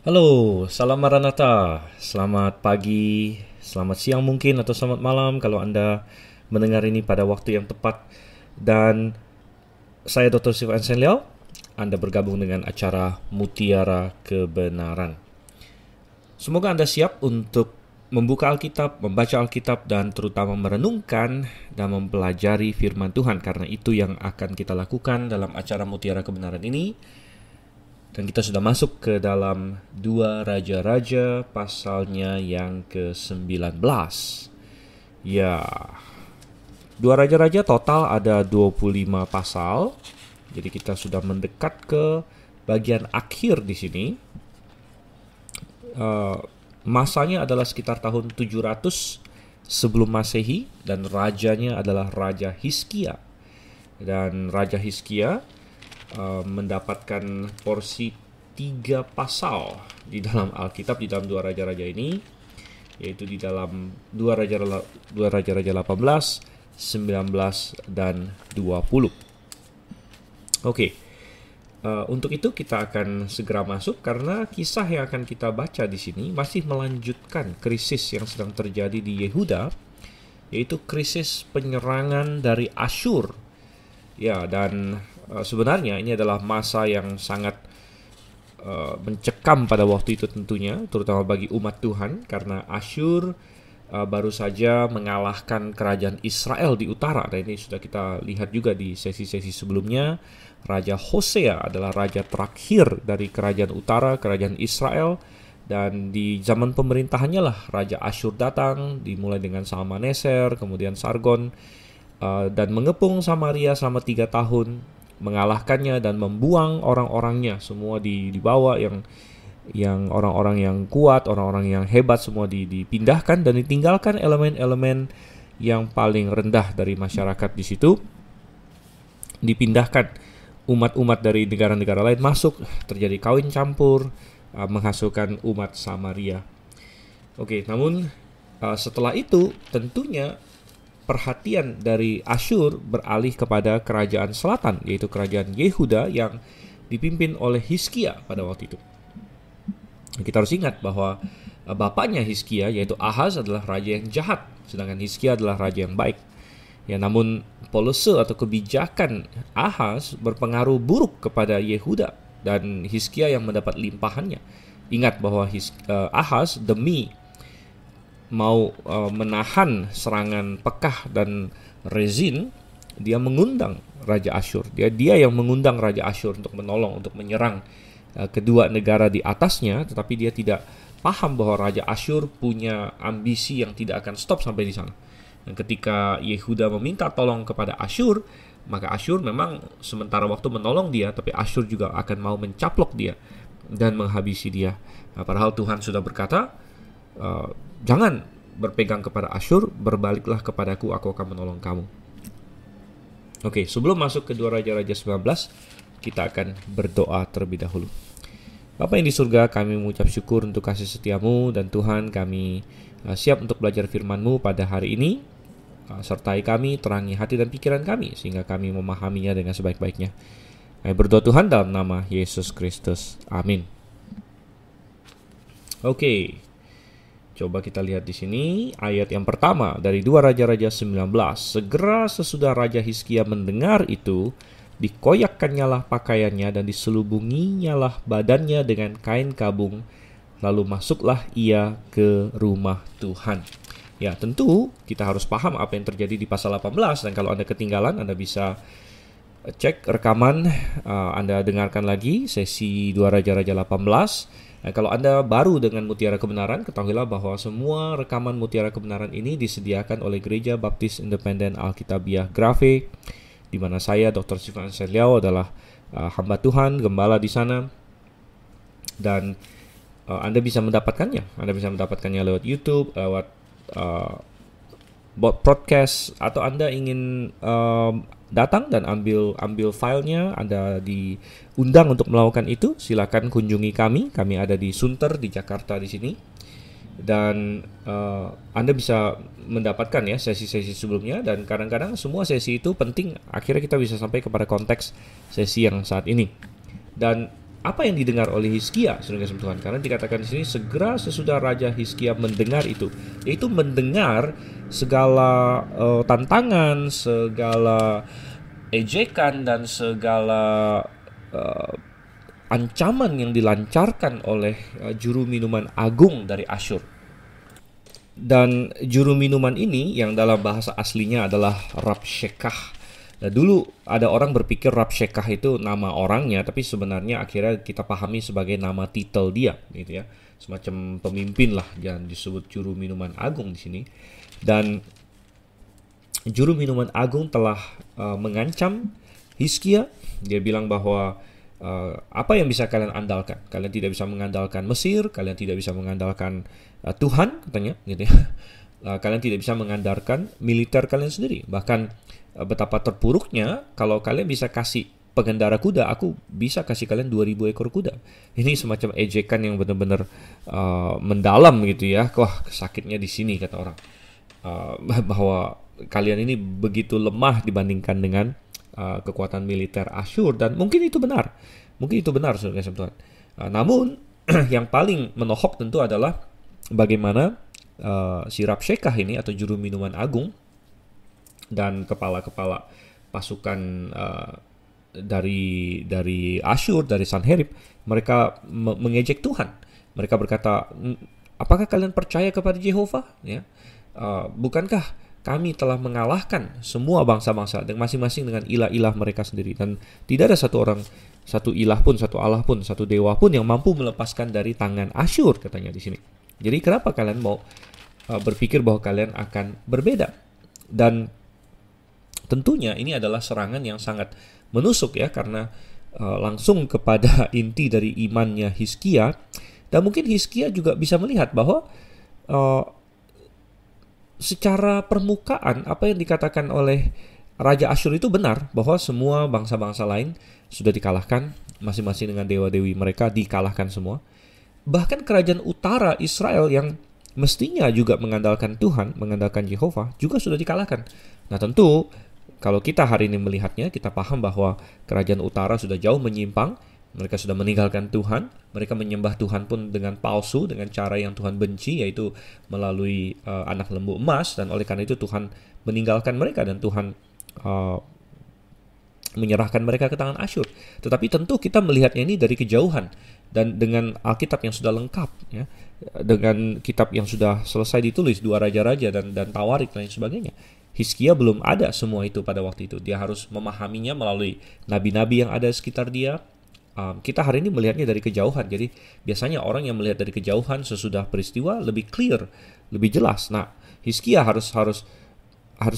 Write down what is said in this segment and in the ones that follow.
Halo, salam Maranatha. Selamat pagi, selamat siang mungkin atau selamat malam kalau Anda mendengar ini pada waktu yang tepat. Dan saya Dr. Sivan Senliao. Anda bergabung dengan acara Mutiara Kebenaran. Semoga Anda siap untuk membuka Alkitab, membaca Alkitab, dan terutama merenungkan dan mempelajari firman Tuhan. Karena itu yang akan kita lakukan dalam acara Mutiara Kebenaran ini. Dan kita sudah masuk ke dalam 2 Raja-Raja pasalnya yang ke-19. Ya, 2 Raja-Raja total ada 25 pasal. Jadi kita sudah mendekat ke bagian akhir di sini. Masanya adalah sekitar tahun 700 sebelum Masehi dan rajanya adalah Raja Hizkia. Dan Raja Hizkia mendapatkan porsi 3 pasal di dalam Alkitab, di dalam 2 Raja-Raja ini, yaitu di dalam 2 Raja-Raja 18, 19, dan 20. Oke, untuk itu kita akan segera masuk karena kisah yang akan kita baca di sini masih melanjutkan krisis yang sedang terjadi di Yehuda, yaitu krisis penyerangan dari Asyur. Ya, dan sebenarnya ini adalah masa yang sangat mencekam pada waktu itu tentunya, terutama bagi umat Tuhan, karena Asyur baru saja mengalahkan kerajaan Israel di utara. Dan ini sudah kita lihat juga di sesi-sesi sebelumnya. Raja Hosea adalah raja terakhir dari kerajaan utara, kerajaan Israel. Dan di zaman pemerintahannya lah Raja Asyur datang, dimulai dengan Salmaneser, kemudian Sargon, dan mengepung Samaria selama 3 tahun, mengalahkannya dan membuang orang-orangnya semua dibawa, yang orang-orang yang kuat, orang-orang yang hebat semua dipindahkan dan ditinggalkan elemen-elemen yang paling rendah dari masyarakat di situ. Dipindahkan umat-umat dari negara-negara lain masuk, terjadi kawin campur, menghasilkan umat Samaria. Oke, namun setelah itu tentunya perhatian dari Asyur beralih kepada kerajaan selatan, yaitu kerajaan Yehuda yang dipimpin oleh Hizkia pada waktu itu. Kita harus ingat bahwa bapaknya Hizkia, yaitu Ahaz, adalah raja yang jahat, sedangkan Hizkia adalah raja yang baik. Ya, namun polisi atau kebijakan Ahaz berpengaruh buruk kepada Yehuda dan Hizkia yang mendapat limpahannya. Ingat bahwa Ahaz demi mau menahan serangan Pekah dan Rezin, dia mengundang Raja Asyur. Dia yang mengundang Raja Asyur untuk menolong, untuk menyerang kedua negara di atasnya, tetapi dia tidak paham bahwa Raja Asyur punya ambisi yang tidak akan stop sampai di sana. Dan ketika Yehuda meminta tolong kepada Asyur, maka Asyur memang sementara waktu menolong dia, tapi Asyur juga akan mau mencaplok dia dan menghabisi dia. Nah, padahal Tuhan sudah berkata, jangan berpegang kepada Asyur, berbaliklah kepadaku, aku akan menolong kamu. Oke, sebelum masuk ke 2 Raja-Raja 19, kita akan berdoa terlebih dahulu. Bapa yang di surga, kami mengucap syukur untuk kasih setiamu, dan Tuhan, kami siap untuk belajar firman-Mu pada hari ini. Sertai kami, terangi hati dan pikiran kami, sehingga kami memahaminya dengan sebaik-baiknya. Kami berdoa Tuhan dalam nama Yesus Kristus. Amin. Oke. Coba kita lihat di sini ayat yang pertama dari 2 Raja-Raja 19. Segera sesudah Raja Hizkia mendengar itu, dikoyakkannyalah lah pakaiannya dan diselubunginya lah badannya dengan kain kabung, lalu masuklah ia ke rumah Tuhan. Ya, tentu kita harus paham apa yang terjadi di pasal 18, dan kalau Anda ketinggalan, Anda bisa cek rekaman, Anda dengarkan lagi sesi 2 Raja-Raja 18. Nah, kalau Anda baru dengan Mutiara Kebenaran, ketahuilah bahwa semua rekaman Mutiara Kebenaran ini disediakan oleh Gereja Baptis Independen Alkitabiah Grave, di mana saya, Dr. Sivan Senliao, adalah hamba Tuhan, gembala di sana. Dan Anda bisa mendapatkannya. Anda bisa mendapatkannya lewat YouTube, lewat podcast, atau Anda ingin datang dan ambil filenya, Anda diundang untuk melakukan itu, silakan kunjungi kami. Kami ada di Sunter di Jakarta di sini. Dan Anda bisa mendapatkan ya sesi-sesi sebelumnya, dan kadang-kadang semua sesi itu penting, akhirnya kita bisa sampai kepada konteks sesi yang saat ini. Dan apa yang didengar oleh Hizkia, saudara kasih Tuhan? Karena dikatakan di sini segera sesudah Raja Hizkia mendengar itu, yaitu mendengar segala tantangan, segala ejekan dan segala ancaman yang dilancarkan oleh juru minuman agung dari Asyur. Dan juru minuman ini yang dalam bahasa aslinya adalah Rabshakeh. Nah, dulu ada orang berpikir Rabshakeh itu nama orangnya, tapi sebenarnya akhirnya kita pahami sebagai nama titel dia, gitu ya. Semacam pemimpin lah, yang disebut juru minuman agung di sini. Dan juru minuman agung telah mengancam Hizkia. Dia bilang bahwa apa yang bisa kalian andalkan? Kalian tidak bisa mengandalkan Mesir, kalian tidak bisa mengandalkan Tuhan, katanya, gitu ya. Kalian tidak bisa mengandalkan militer kalian sendiri. Bahkan betapa terpuruknya kalau kalian bisa kasih pengendara kuda, aku bisa kasih kalian 2000 ekor kuda. Ini semacam ejekan yang benar-benar mendalam gitu ya. Wah, sakitnya di sini, kata orang. Bahwa kalian ini begitu lemah dibandingkan dengan kekuatan militer Asyur, dan mungkin itu benar, saudara Tuhan. Namun yang paling menohok tentu adalah bagaimana si Rabshakeh ini atau juru minuman agung dan kepala-kepala pasukan dari Asyur, dari Sanherib, mereka mengejek Tuhan. Mereka berkata, apakah kalian percaya kepada Jehovah? Ya, bukankah kami telah mengalahkan semua bangsa-bangsa dan masing-masing dengan ilah-ilah mereka sendiri, dan tidak ada satu ilah pun, satu Allah pun, satu dewa pun yang mampu melepaskan dari tangan Asyur, katanya di sini. Jadi kenapa kalian mau berpikir bahwa kalian akan berbeda? Dan tentunya ini adalah serangan yang sangat menusuk ya, karena langsung kepada inti dari imannya Hizkia. Dan mungkin Hizkia juga bisa melihat bahwa secara permukaan apa yang dikatakan oleh Raja Asyur itu benar, bahwa semua bangsa-bangsa lain sudah dikalahkan, masing-masing dengan dewa-dewi mereka dikalahkan semua. Bahkan kerajaan utara Israel yang mestinya juga mengandalkan Tuhan, mengandalkan Jehovah, juga sudah dikalahkan. Nah tentu kalau kita hari ini melihatnya, kita paham bahwa kerajaan utara sudah jauh menyimpang. Mereka sudah meninggalkan Tuhan. Mereka menyembah Tuhan pun dengan palsu, dengan cara yang Tuhan benci, yaitu melalui anak lembu emas. Dan oleh karena itu Tuhan meninggalkan mereka, dan Tuhan menyerahkan mereka ke tangan Asyur. Tetapi tentu kita melihatnya ini dari kejauhan, dan dengan Alkitab yang sudah lengkap, ya, dengan kitab yang sudah selesai ditulis, 2 raja-raja dan Tawarik dan sebagainya. Hizkia belum ada semua itu pada waktu itu. Dia harus memahaminya melalui nabi-nabi yang ada sekitar dia. Kita hari ini melihatnya dari kejauhan. Jadi biasanya orang yang melihat dari kejauhan sesudah peristiwa lebih clear, lebih jelas. Nah, Hizkia harus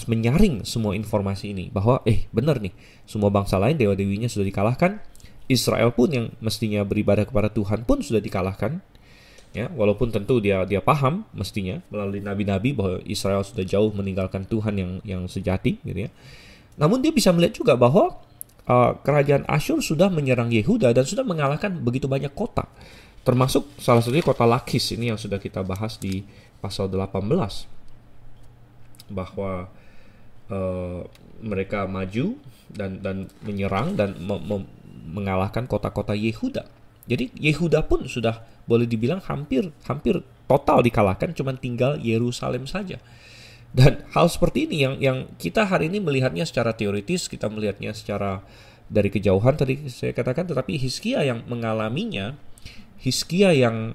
menyaring semua informasi ini, bahwa benar nih, semua bangsa lain dewa-dewinya sudah dikalahkan. Israel pun yang mestinya beribadah kepada Tuhan pun sudah dikalahkan. Ya, walaupun tentu dia paham mestinya melalui nabi-nabi bahwa Israel sudah jauh meninggalkan Tuhan yang sejati, gitu ya. Namun dia bisa melihat juga bahwa kerajaan Asyur sudah menyerang Yehuda dan sudah mengalahkan begitu banyak kota, termasuk salah satunya kota Lakis ini yang sudah kita bahas di pasal 18, bahwa mereka maju dan menyerang dan mengalahkan kota-kota Yehuda. Jadi Yehuda pun sudah boleh dibilang hampir total dikalahkan, cuma tinggal Yerusalem saja. Dan hal seperti ini yang kita hari ini melihatnya secara teoritis, kita melihatnya secara dari kejauhan tadi saya katakan, tetapi Hizkia yang mengalaminya, Hizkia yang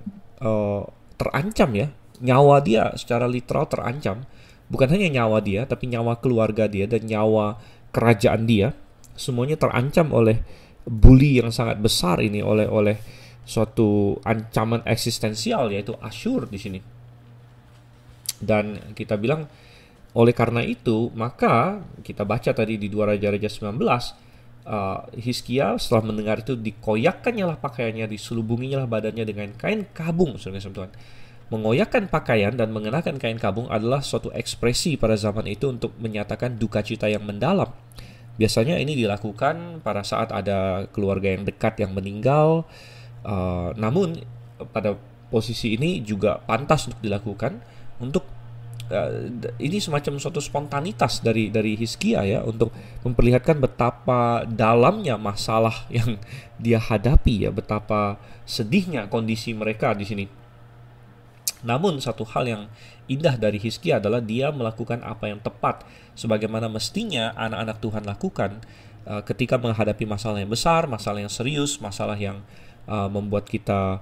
terancam ya, nyawa dia secara literal terancam. Bukan hanya nyawa dia, tapi nyawa keluarga dia dan nyawa kerajaan dia, semuanya terancam oleh bully yang sangat besar ini, oleh suatu ancaman eksistensial, yaitu Asyur di sini. Dan kita bilang oleh karena itu, maka kita baca tadi di 2 Raja-Raja 19, Hizkia setelah mendengar itu dikoyakkannya lah pakaiannya, diselubunginya lah badannya dengan kain kabung. Saudara-saudara Tuhan, mengoyakkan pakaian dan mengenakan kain kabung adalah suatu ekspresi pada zaman itu untuk menyatakan duka cita yang mendalam. Biasanya ini dilakukan pada saat ada keluarga yang dekat yang meninggal. Namun pada posisi ini juga pantas untuk dilakukan untuk ini semacam suatu spontanitas dari Hizkia ya, untuk memperlihatkan betapa dalamnya masalah yang dia hadapi ya, betapa sedihnya kondisi mereka di sini. Namun satu hal yang indah dari Hizkia adalah dia melakukan apa yang tepat sebagaimana mestinya anak-anak Tuhan lakukan ketika menghadapi masalah yang besar, masalah yang serius, masalah yang membuat kita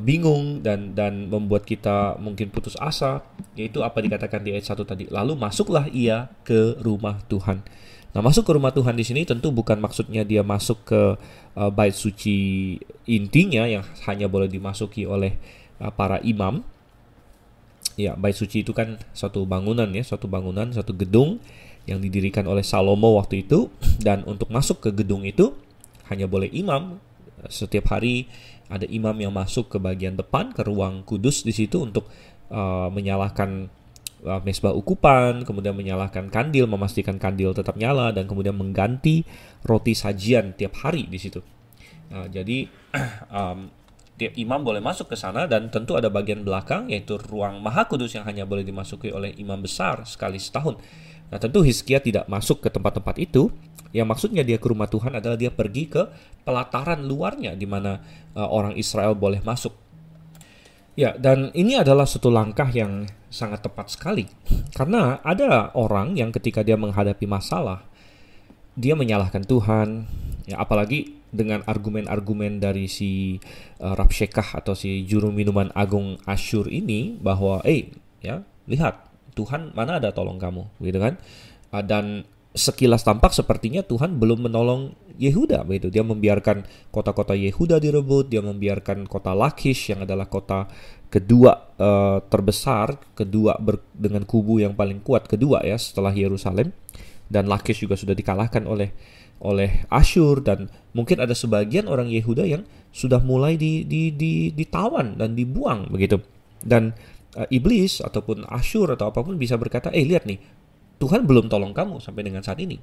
bingung dan membuat kita mungkin putus asa, yaitu apa dikatakan di ayat 1 tadi. Lalu masuklah ia ke rumah Tuhan. Nah, masuk ke rumah Tuhan di sini tentu bukan maksudnya dia masuk ke bait suci intinya yang hanya boleh dimasuki oleh para imam. Ya, bait suci itu kan suatu bangunan ya, suatu gedung yang didirikan oleh Salomo waktu itu, dan untuk masuk ke gedung itu hanya boleh imam. Setiap hari ada imam yang masuk ke bagian depan, ke ruang kudus di situ untuk menyalakan mesbah ukupan, kemudian menyalakan kandil, memastikan kandil tetap nyala, dan kemudian mengganti roti sajian tiap hari di situ. Jadi tiap imam boleh masuk ke sana, dan tentu ada bagian belakang yaitu ruang maha kudus yang hanya boleh dimasuki oleh imam besar sekali setahun. Nah, tentu Hizkia tidak masuk ke tempat-tempat itu. Yang maksudnya dia ke rumah Tuhan adalah dia pergi ke pelataran luarnya di mana orang Israel boleh masuk. Ya, dan ini adalah satu langkah yang sangat tepat sekali. Karena ada orang yang ketika dia menghadapi masalah, dia menyalahkan Tuhan, ya, apalagi dengan argumen-argumen dari si Rabshakeh atau si juru minuman agung Asyur ini, bahwa ya, lihat Tuhan mana ada tolong kamu, gitu kan? Dan sekilas tampak sepertinya Tuhan belum menolong Yehuda, begitu. Dia membiarkan kota-kota Yehuda direbut, dia membiarkan kota Lakish yang adalah kota kedua terbesar, dengan kubu yang paling kuat kedua ya setelah Yerusalem, dan Lakish juga sudah dikalahkan oleh Asyur, dan mungkin ada sebagian orang Yehuda yang sudah mulai ditawan dan dibuang begitu. Dan iblis ataupun Asyur atau apapun bisa berkata, lihat nih, Tuhan belum tolong kamu sampai dengan saat ini.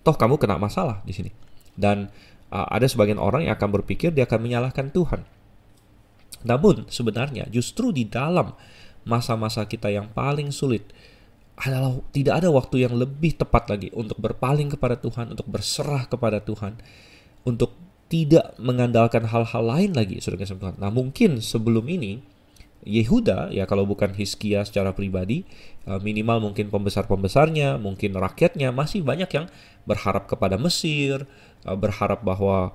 Toh kamu kena masalah di sini. Dan ada sebagian orang yang akan berpikir dia akan menyalahkan Tuhan. Namun sebenarnya justru di dalam masa-masa kita yang paling sulit adalah tidak ada waktu yang lebih tepat lagi untuk berpaling kepada Tuhan, untuk berserah kepada Tuhan, untuk tidak mengandalkan hal-hal lain lagi, saudara Tuhan. Nah, mungkin sebelum ini Yehuda, ya kalau bukan Hizkia secara pribadi, minimal mungkin pembesar-pembesarnya, mungkin rakyatnya masih banyak yang berharap kepada Mesir, berharap bahwa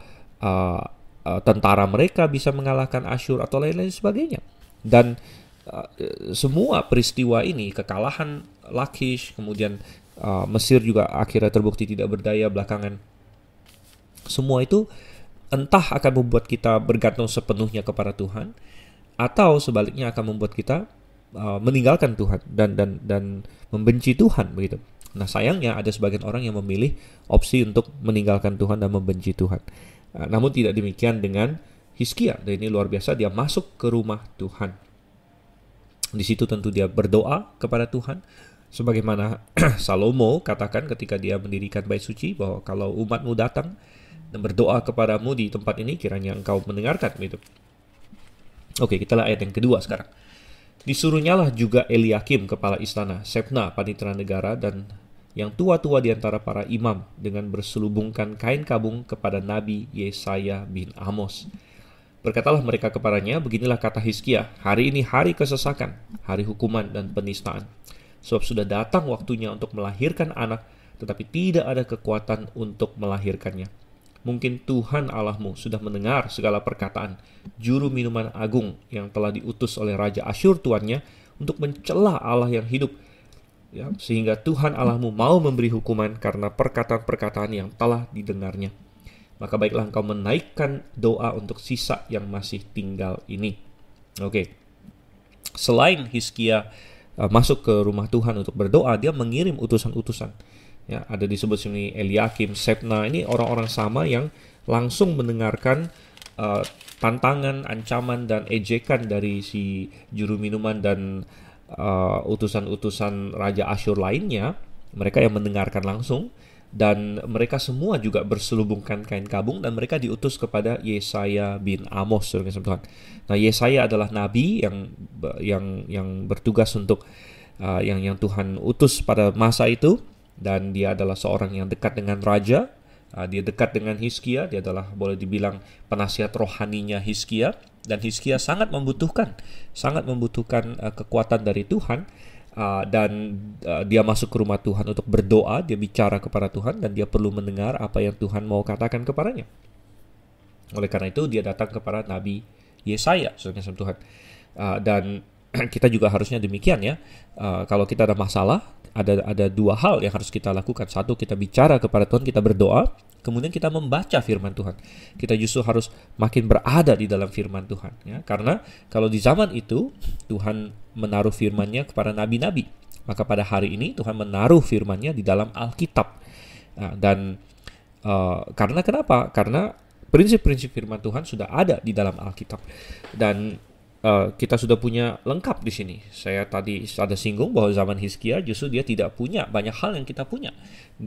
tentara mereka bisa mengalahkan Asyur atau lain-lain sebagainya. Dan semua peristiwa ini, kekalahan Lakish, kemudian Mesir juga akhirnya terbukti tidak berdaya belakangan, semua itu entah akan membuat kita bergantung sepenuhnya kepada Tuhan, atau sebaliknya akan membuat kita meninggalkan Tuhan dan membenci Tuhan begitu. Nah, sayangnya ada sebagian orang yang memilih opsi untuk meninggalkan Tuhan dan membenci Tuhan. Namun tidak demikian dengan Hizkia. Dan ini luar biasa, dia masuk ke rumah Tuhan. Di situ tentu dia berdoa kepada Tuhan, sebagaimana Salomo katakan ketika dia mendirikan bait suci, bahwa kalau umatmu datang dan berdoa kepadamu di tempat ini, kiranya engkau mendengarkan gitu. Oke, kita lihat ayat yang kedua sekarang. Disuruhnyalah juga Eliakim kepala istana, Sebna panitera negara, dan yang tua-tua di antara para imam dengan berselubungkan kain kabung kepada Nabi Yesaya bin Amos. Berkatalah mereka kepadanya, beginilah kata Hizkia, hari ini hari kesesakan, hari hukuman dan penistaan. Sebab sudah datang waktunya untuk melahirkan anak, tetapi tidak ada kekuatan untuk melahirkannya. Mungkin Tuhan Allahmu sudah mendengar segala perkataan juru minuman agung yang telah diutus oleh Raja Asyur tuannya untuk mencela Allah yang hidup, ya, sehingga Tuhan Allahmu mau memberi hukuman karena perkataan-perkataan yang telah didengarnya. Maka baiklah engkau menaikkan doa untuk sisa yang masih tinggal ini. Oke. Selain Hizkia masuk ke rumah Tuhan untuk berdoa, dia mengirim utusan-utusan. Ya, ada disebut sini Eliakim, Sebna, ini orang-orang sama yang langsung mendengarkan tantangan, ancaman, dan ejekan dari si juru minuman dan utusan-utusan Raja Asyur lainnya. Mereka yang mendengarkan langsung, dan mereka semua juga berselubungkan kain kabung, dan mereka diutus kepada Yesaya bin Amos, Tuhan. Nah, Yesaya adalah nabi yang bertugas untuk yang Tuhan utus pada masa itu, dan dia adalah seorang yang dekat dengan raja. Dia dekat dengan Hizkia, dia adalah boleh dibilang penasihat rohaninya Hizkia, dan Hizkia sangat membutuhkan kekuatan dari Tuhan, dan dia masuk ke rumah Tuhan untuk berdoa, dia bicara kepada Tuhan, dan dia perlu mendengar apa yang Tuhan mau katakan kepadanya. Oleh karena itu dia datang kepada Nabi Yesaya, saudara Tuhan. Dan kita juga harusnya demikian ya. Kalau kita ada masalah, ada dua hal yang harus kita lakukan. Satu, kita bicara kepada Tuhan, kita berdoa. Kemudian kita membaca firman Tuhan. Kita justru harus makin berada di dalam firman Tuhan ya. Karena kalau di zaman itu Tuhan menaruh firman-Nya kepada nabi-nabi, maka pada hari ini Tuhan menaruh firman-Nya di dalam Alkitab. Dan karena kenapa? Karena prinsip-prinsip firman Tuhan sudah ada di dalam Alkitab. Dan kita sudah punya lengkap di sini. Saya tadi ada singgung bahwa zaman Hizkia justru dia tidak punya banyak hal yang kita punya.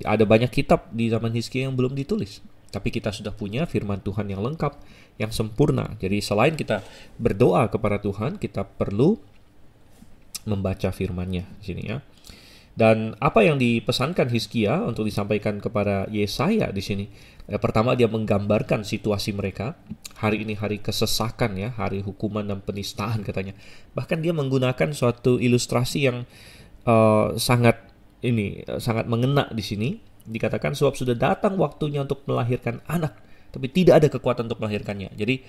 Ada banyak kitab di zaman Hizkia yang belum ditulis. Tapi kita sudah punya firman Tuhan yang lengkap, yang sempurna. Jadi selain kita berdoa kepada Tuhan, kita perlu membaca firman-Nya di sini ya. Dan apa yang dipesankan Hizkia untuk disampaikan kepada Yesaya di sini? Pertama, dia menggambarkan situasi mereka. Hari ini hari kesesakan ya, hari hukuman dan penistaan katanya. Bahkan dia menggunakan suatu ilustrasi yang sangat mengena di sini. Dikatakan sebab sudah datang waktunya untuk melahirkan anak, tapi tidak ada kekuatan untuk melahirkannya. Jadi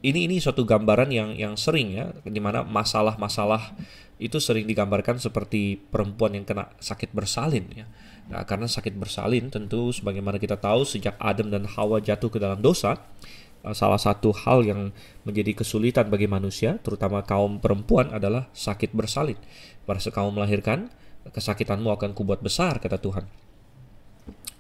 ini suatu gambaran yang sering ya, di mana masalah-masalah itu sering digambarkan seperti perempuan yang kena sakit bersalin ya. Nah, karena sakit bersalin tentu sebagaimana kita tahu sejak Adam dan Hawa jatuh ke dalam dosa, salah satu hal yang menjadi kesulitan bagi manusia, terutama kaum perempuan, adalah sakit bersalin. Pada saat kamu melahirkan, kesakitanmu akan kubuat besar, kata Tuhan.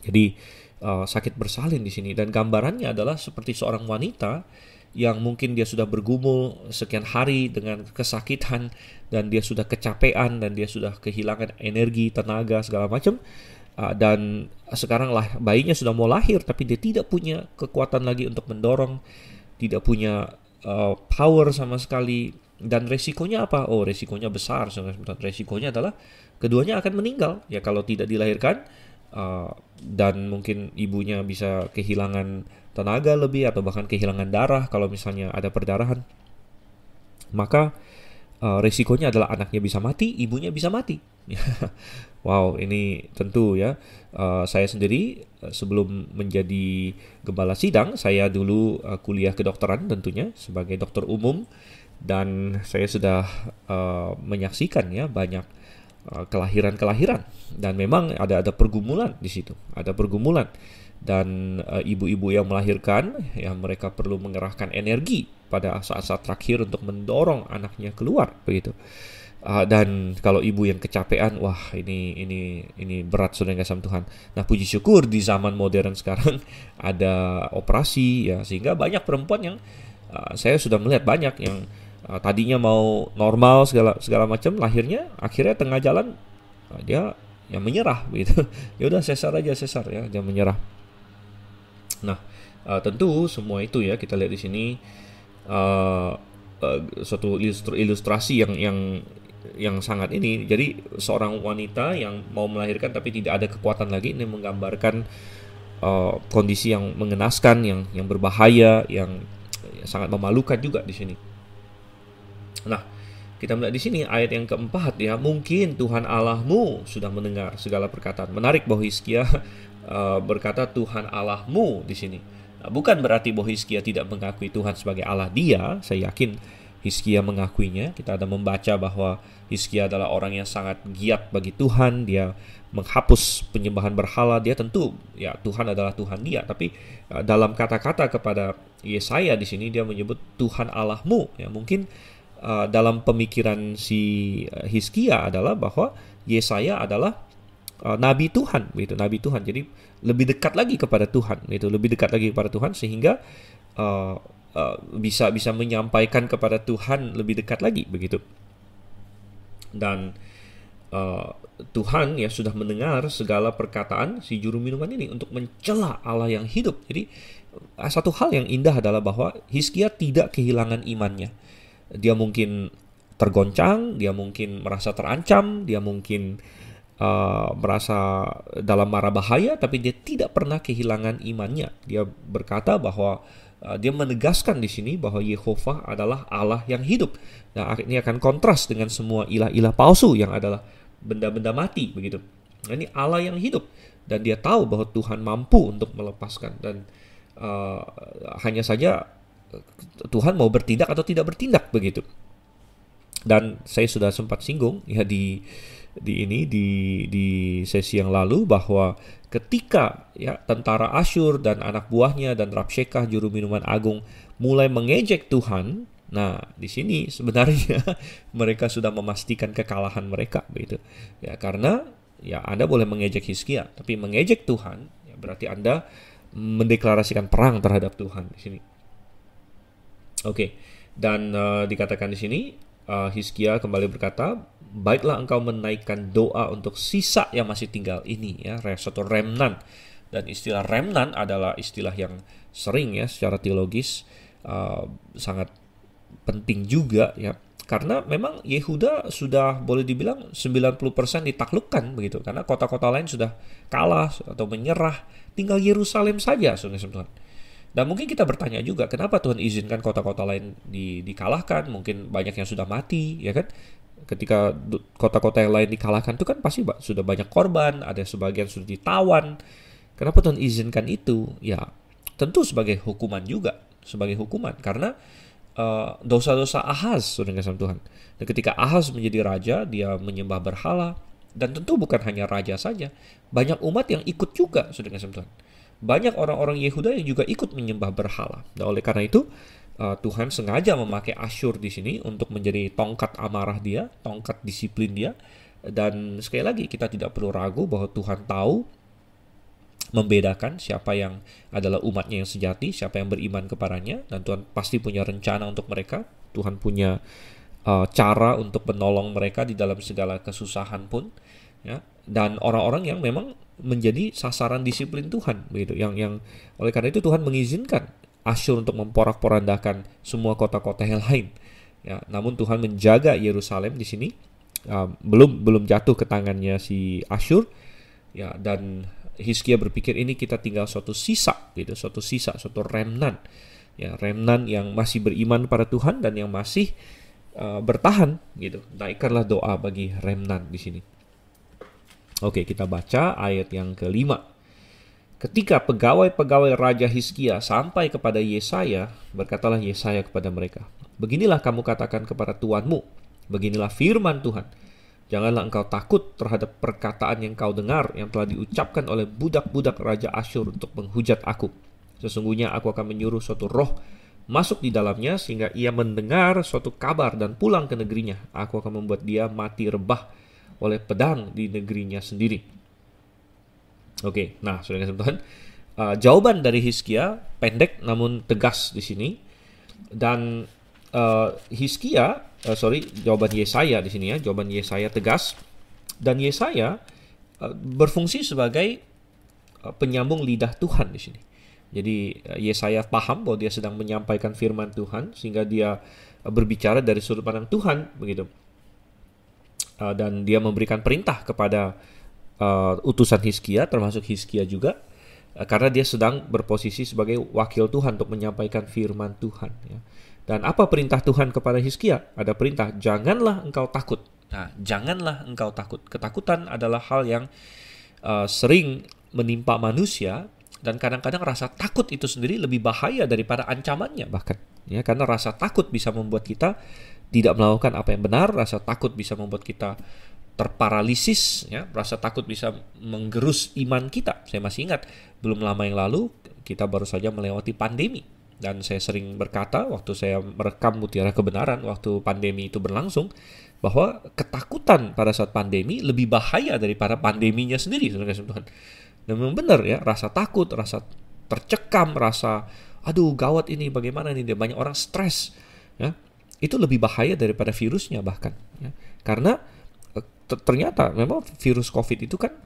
Jadi sakit bersalin di sini, dan gambarannya adalah seperti seorang wanita yang mungkin dia sudah bergumul sekian hari dengan kesakitan, dan dia sudah kecapean, dan dia sudah kehilangan energi, tenaga, segala macam. Dan sekarang bayinya sudah mau lahir, tapi dia tidak punya kekuatan lagi untuk mendorong, tidak punya power sama sekali. Dan resikonya apa? Oh, resikonya besar. Resikonya adalah keduanya akan meninggal ya kalau tidak dilahirkan. Dan mungkin ibunya bisa kehilangan tenaga lebih, atau bahkan kehilangan darah kalau misalnya ada perdarahan. Maka resikonya adalah anaknya bisa mati, ibunya bisa mati. Wow, ini tentu ya. Saya sendiri sebelum menjadi gembala sidang, saya dulu kuliah kedokteran tentunya sebagai dokter umum, dan saya sudah menyaksikan ya banyak kelahiran-kelahiran, dan memang ada pergumulan di situ, ada pergumulan. Dan ibu-ibu yang melahirkan ya, mereka perlu mengerahkan energi pada saat-saat terakhir untuk mendorong anaknya keluar begitu. Dan kalau ibu yang kecapean, wah ini berat, saudara yang kasih Tuhan. Nah, puji syukur di zaman modern sekarang ada operasi ya, sehingga banyak perempuan yang saya sudah melihat banyak yang tadinya mau normal segala macam, lahirnya akhirnya tengah jalan dia yang menyerah begitu. Ya udah sesar ya, dia menyerah. Nah, tentu semua itu ya kita lihat di sini suatu ilustrasi yang sangat ini. Jadi seorang wanita yang mau melahirkan tapi tidak ada kekuatan lagi, ini menggambarkan kondisi yang mengenaskan, yang berbahaya, yang sangat memalukan juga di sini. Nah, kita melihat di sini ayat yang keempat ya, mungkin Tuhan Allahmu sudah mendengar segala perkataan. Menarik bahwa Hizkia berkata Tuhan Allahmu di sini. Nah, bukan berarti bahwa Hizkia tidak mengakui Tuhan sebagai Allah dia. Saya yakin Hizkia mengakuinya. Kita ada membaca bahwa Hizkia adalah orang yang sangat giat bagi Tuhan. Dia menghapus penyembahan berhala. Dia tentu ya Tuhan adalah Tuhan dia. Tapi dalam kata-kata kepada Yesaya di sini dia menyebut Tuhan Allahmu. Ya, mungkin dalam pemikiran si Hizkia adalah bahwa Yesaya adalah nabi Tuhan, begitu, nabi Tuhan. Jadi lebih dekat lagi kepada Tuhan, itu lebih dekat lagi kepada Tuhan, sehingga bisa menyampaikan kepada Tuhan lebih dekat lagi, begitu. Dan Tuhan ya sudah mendengar segala perkataan si juru minuman ini untuk mencela Allah yang hidup. Jadi satu hal yang indah adalah bahwa Hizkia tidak kehilangan imannya. Dia mungkin tergoncang, dia mungkin merasa terancam, dia mungkin merasa dalam mara bahaya, tapi dia tidak pernah kehilangan imannya. Dia berkata bahwa dia menegaskan di sini bahwa Yehova adalah Allah yang hidup. Nah, ini akan kontras dengan semua ilah-ilah palsu yang adalah benda-benda mati begitu. Nah, ini Allah yang hidup dan dia tahu bahwa Tuhan mampu untuk melepaskan, dan hanya saja Tuhan mau bertindak atau tidak bertindak begitu. Dan saya sudah sempat singgung ya di sesi yang lalu bahwa ketika ya tentara Asyur dan anak buahnya dan Rabshakeh juru minuman agung mulai mengejek Tuhan, nah di sini sebenarnya mereka sudah memastikan kekalahan mereka begitu. Ya karena ya Anda boleh mengejek Hizkia, tapi mengejek Tuhan ya berarti Anda mendeklarasikan perang terhadap Tuhan di sini. Oke. Dan dikatakan di sini Hizkia kembali berkata, baiklah engkau menaikkan doa untuk sisa yang masih tinggal ini ya, satu remnant. Dan istilah remnant adalah istilah yang sering ya secara teologis sangat penting juga ya. Karena memang Yehuda sudah boleh dibilang 90% ditaklukkan begitu, karena kota-kota lain sudah kalah atau menyerah, tinggal Yerusalem saja saudara-saudara. Dan mungkin kita bertanya juga, kenapa Tuhan izinkan kota-kota lain dikalahkan? Mungkin banyak yang sudah mati, ya kan? Ketika kota-kota yang lain dikalahkan itu kan pasti sudah banyak korban, ada sebagian sudah ditawan. Kenapa Tuhan izinkan itu? Ya, tentu sebagai hukuman juga, sebagai hukuman. Karena dosa-dosa Ahaz, saudara kasih Tuhan. Dan ketika Ahaz menjadi raja, dia menyembah berhala. Dan tentu bukan hanya raja saja, banyak umat yang ikut juga, saudara kasih Tuhan. Banyak orang-orang Yehuda yang juga ikut menyembah berhala. Nah, oleh karena itu Tuhan sengaja memakai Asyur di sini untuk menjadi tongkat amarah dia, tongkat disiplin dia. Dan sekali lagi kita tidak perlu ragu bahwa Tuhan tahu membedakan siapa yang adalah umatnya yang sejati, siapa yang beriman kepadanya, dan Tuhan pasti punya rencana untuk mereka. Tuhan punya cara untuk menolong mereka di dalam segala kesusahan pun, ya. Dan orang-orang yang memang menjadi sasaran disiplin Tuhan begitu, yang oleh karena itu Tuhan mengizinkan Asyur untuk memporak-porandakan semua kota-kota yang lain ya. Namun Tuhan menjaga Yerusalem di sini, belum jatuh ke tangannya si Asyur ya. Dan Hizkia berpikir ini kita tinggal suatu sisa gitu, suatu remnant ya, remnant yang masih beriman pada Tuhan dan yang masih bertahan gitu. Naikkanlah doa bagi remnant di sini. Oke, kita baca ayat yang kelima. Ketika pegawai-pegawai Raja Hizkia sampai kepada Yesaya, berkatalah Yesaya kepada mereka, beginilah kamu katakan kepada tuanmu, beginilah firman Tuhan, janganlah engkau takut terhadap perkataan yang kau dengar, yang telah diucapkan oleh budak-budak Raja Asyur untuk menghujat aku. Sesungguhnya aku akan menyuruh suatu roh masuk di dalamnya, sehingga ia mendengar suatu kabar dan pulang ke negerinya. Aku akan membuat dia mati rebah oleh pedang di negerinya sendiri. Oke, nah saudara Tuhan, jawaban dari Hizkia pendek namun tegas di sini. Dan jawaban Yesaya di sini ya, jawaban Yesaya tegas, dan Yesaya berfungsi sebagai penyambung lidah Tuhan di sini. Jadi Yesaya paham bahwa dia sedang menyampaikan firman Tuhan, sehingga dia berbicara dari sudut pandang Tuhan begitu. Dan dia memberikan perintah kepada utusan Hizkia, termasuk Hizkia juga, karena dia sedang berposisi sebagai wakil Tuhan untuk menyampaikan firman Tuhan ya. Dan apa perintah Tuhan kepada Hizkia? Ada perintah, janganlah engkau takut. Nah, janganlah engkau takut. Ketakutan adalah hal yang sering menimpa manusia, dan kadang-kadang rasa takut itu sendiri lebih bahaya daripada ancamannya bahkan ya, karena rasa takut bisa membuat kita tidak melakukan apa yang benar, rasa takut bisa membuat kita terparalisis ya, rasa takut bisa menggerus iman kita. Saya masih ingat belum lama yang lalu kita baru saja melewati pandemi, dan saya sering berkata waktu saya merekam Mutiara Kebenaran waktu pandemi itu berlangsung, bahwa ketakutan pada saat pandemi lebih bahaya daripada pandeminya sendiri, saudara Tuhan. Dan memang benar ya, rasa takut, rasa tercekam, rasa aduh gawat ini, bagaimana ini, banyak orang stres ya, itu lebih bahaya daripada virusnya bahkan ya. Karena ternyata memang virus COVID itu kan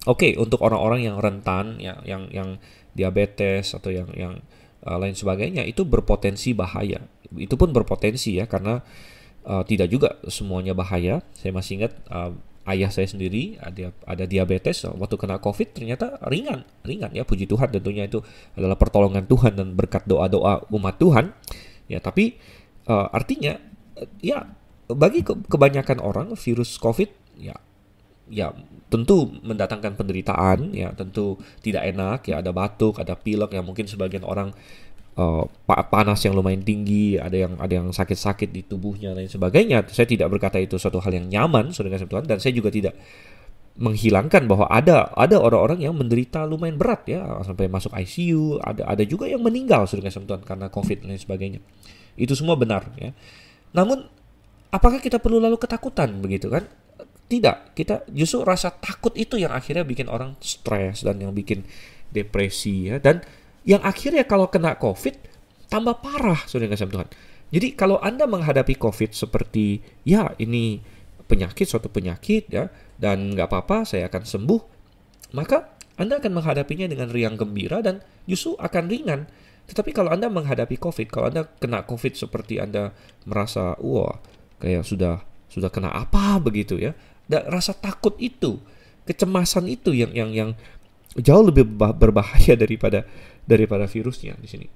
oke, untuk orang-orang yang rentan ya, yang diabetes atau yang lain sebagainya, itu berpotensi bahaya. Itu pun berpotensi ya, karena Tidak juga semuanya bahaya. Saya masih ingat ayah saya sendiri ada diabetes, waktu kena COVID ternyata ringan ya, puji Tuhan, tentunya itu adalah pertolongan Tuhan dan berkat doa-doa umat Tuhan ya. Tapi artinya ya bagi kebanyakan orang virus COVID ya tentu mendatangkan penderitaan ya, tentu tidak enak ya, ada batuk, ada pilek ya, mungkin sebagian orang panas yang lumayan tinggi, ada yang sakit-sakit di tubuhnya dan lain sebagainya. Saya tidak berkata itu suatu hal yang nyaman, saudara kasih Tuhan, dan saya juga tidak menghilangkan bahwa ada orang-orang yang menderita lumayan berat ya, sampai masuk ICU, ada juga yang meninggal, saudara kasih Tuhan, karena COVID dan lain sebagainya. Itu semua benar ya. Namun apakah kita perlu lalu ketakutan begitu kan? Tidak, kita justru rasa takut itu yang akhirnya bikin orang stres dan yang bikin depresi ya, dan yang akhirnya kalau kena COVID tambah parah, saudara kasih Tuhan. Jadi kalau Anda menghadapi COVID seperti ya ini suatu penyakit ya, dan nggak apa-apa, saya akan sembuh, maka Anda akan menghadapinya dengan riang gembira dan justru akan ringan. Tetapi kalau Anda menghadapi COVID, kalau Anda kena COVID seperti Anda merasa wah kayak sudah kena apa begitu ya, dan rasa takut itu, kecemasan itu yang jauh lebih berbahaya daripada virusnya di sini.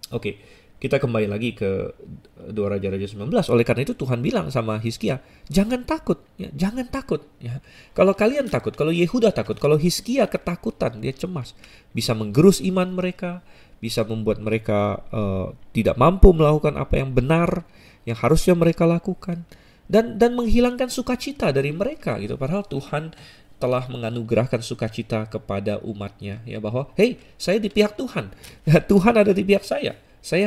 Oke, kita kembali lagi ke 2 Raja-Raja 19. Oleh karena itu Tuhan bilang sama Hizkia, jangan takut ya, jangan takut ya. Kalau kalian takut, kalau Yehuda takut, kalau Hizkia ketakutan, dia cemas, bisa menggerus iman mereka, bisa membuat mereka tidak mampu melakukan apa yang benar yang harusnya mereka lakukan, dan menghilangkan sukacita dari mereka gitu. Padahal Tuhan telah menganugerahkan sukacita kepada umatnya ya, bahwa hey, saya di pihak Tuhan ya, Tuhan ada di pihak saya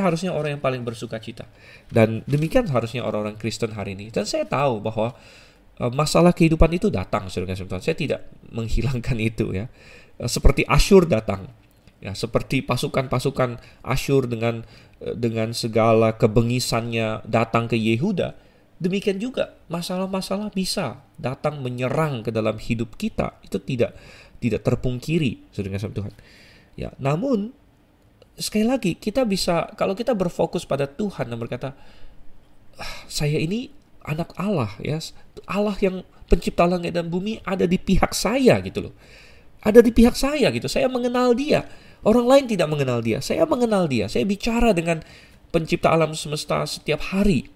harusnya orang yang paling bersukacita. Dan demikian harusnya orang-orang Kristen hari ini. Dan saya tahu bahwa masalah kehidupan itu datang, saudara Tuhan. Saya tidak menghilangkan itu ya. Seperti Asyur datang ya, seperti pasukan-pasukan Asyur dengan segala kebengisannya datang ke Yehuda. Demikian juga masalah-masalah bisa datang menyerang ke dalam hidup kita. Itu tidak terpungkiri, saudara Tuhan. Ya, namun sekali lagi kita bisa, kalau kita berfokus pada Tuhan dan berkata, saya ini anak Allah ya, Allah yang pencipta langit dan bumi ada di pihak saya gitu loh. Ada di pihak saya gitu. Saya mengenal Dia. Orang lain tidak mengenal Dia. Saya mengenal Dia. Saya bicara dengan pencipta alam semesta setiap hari.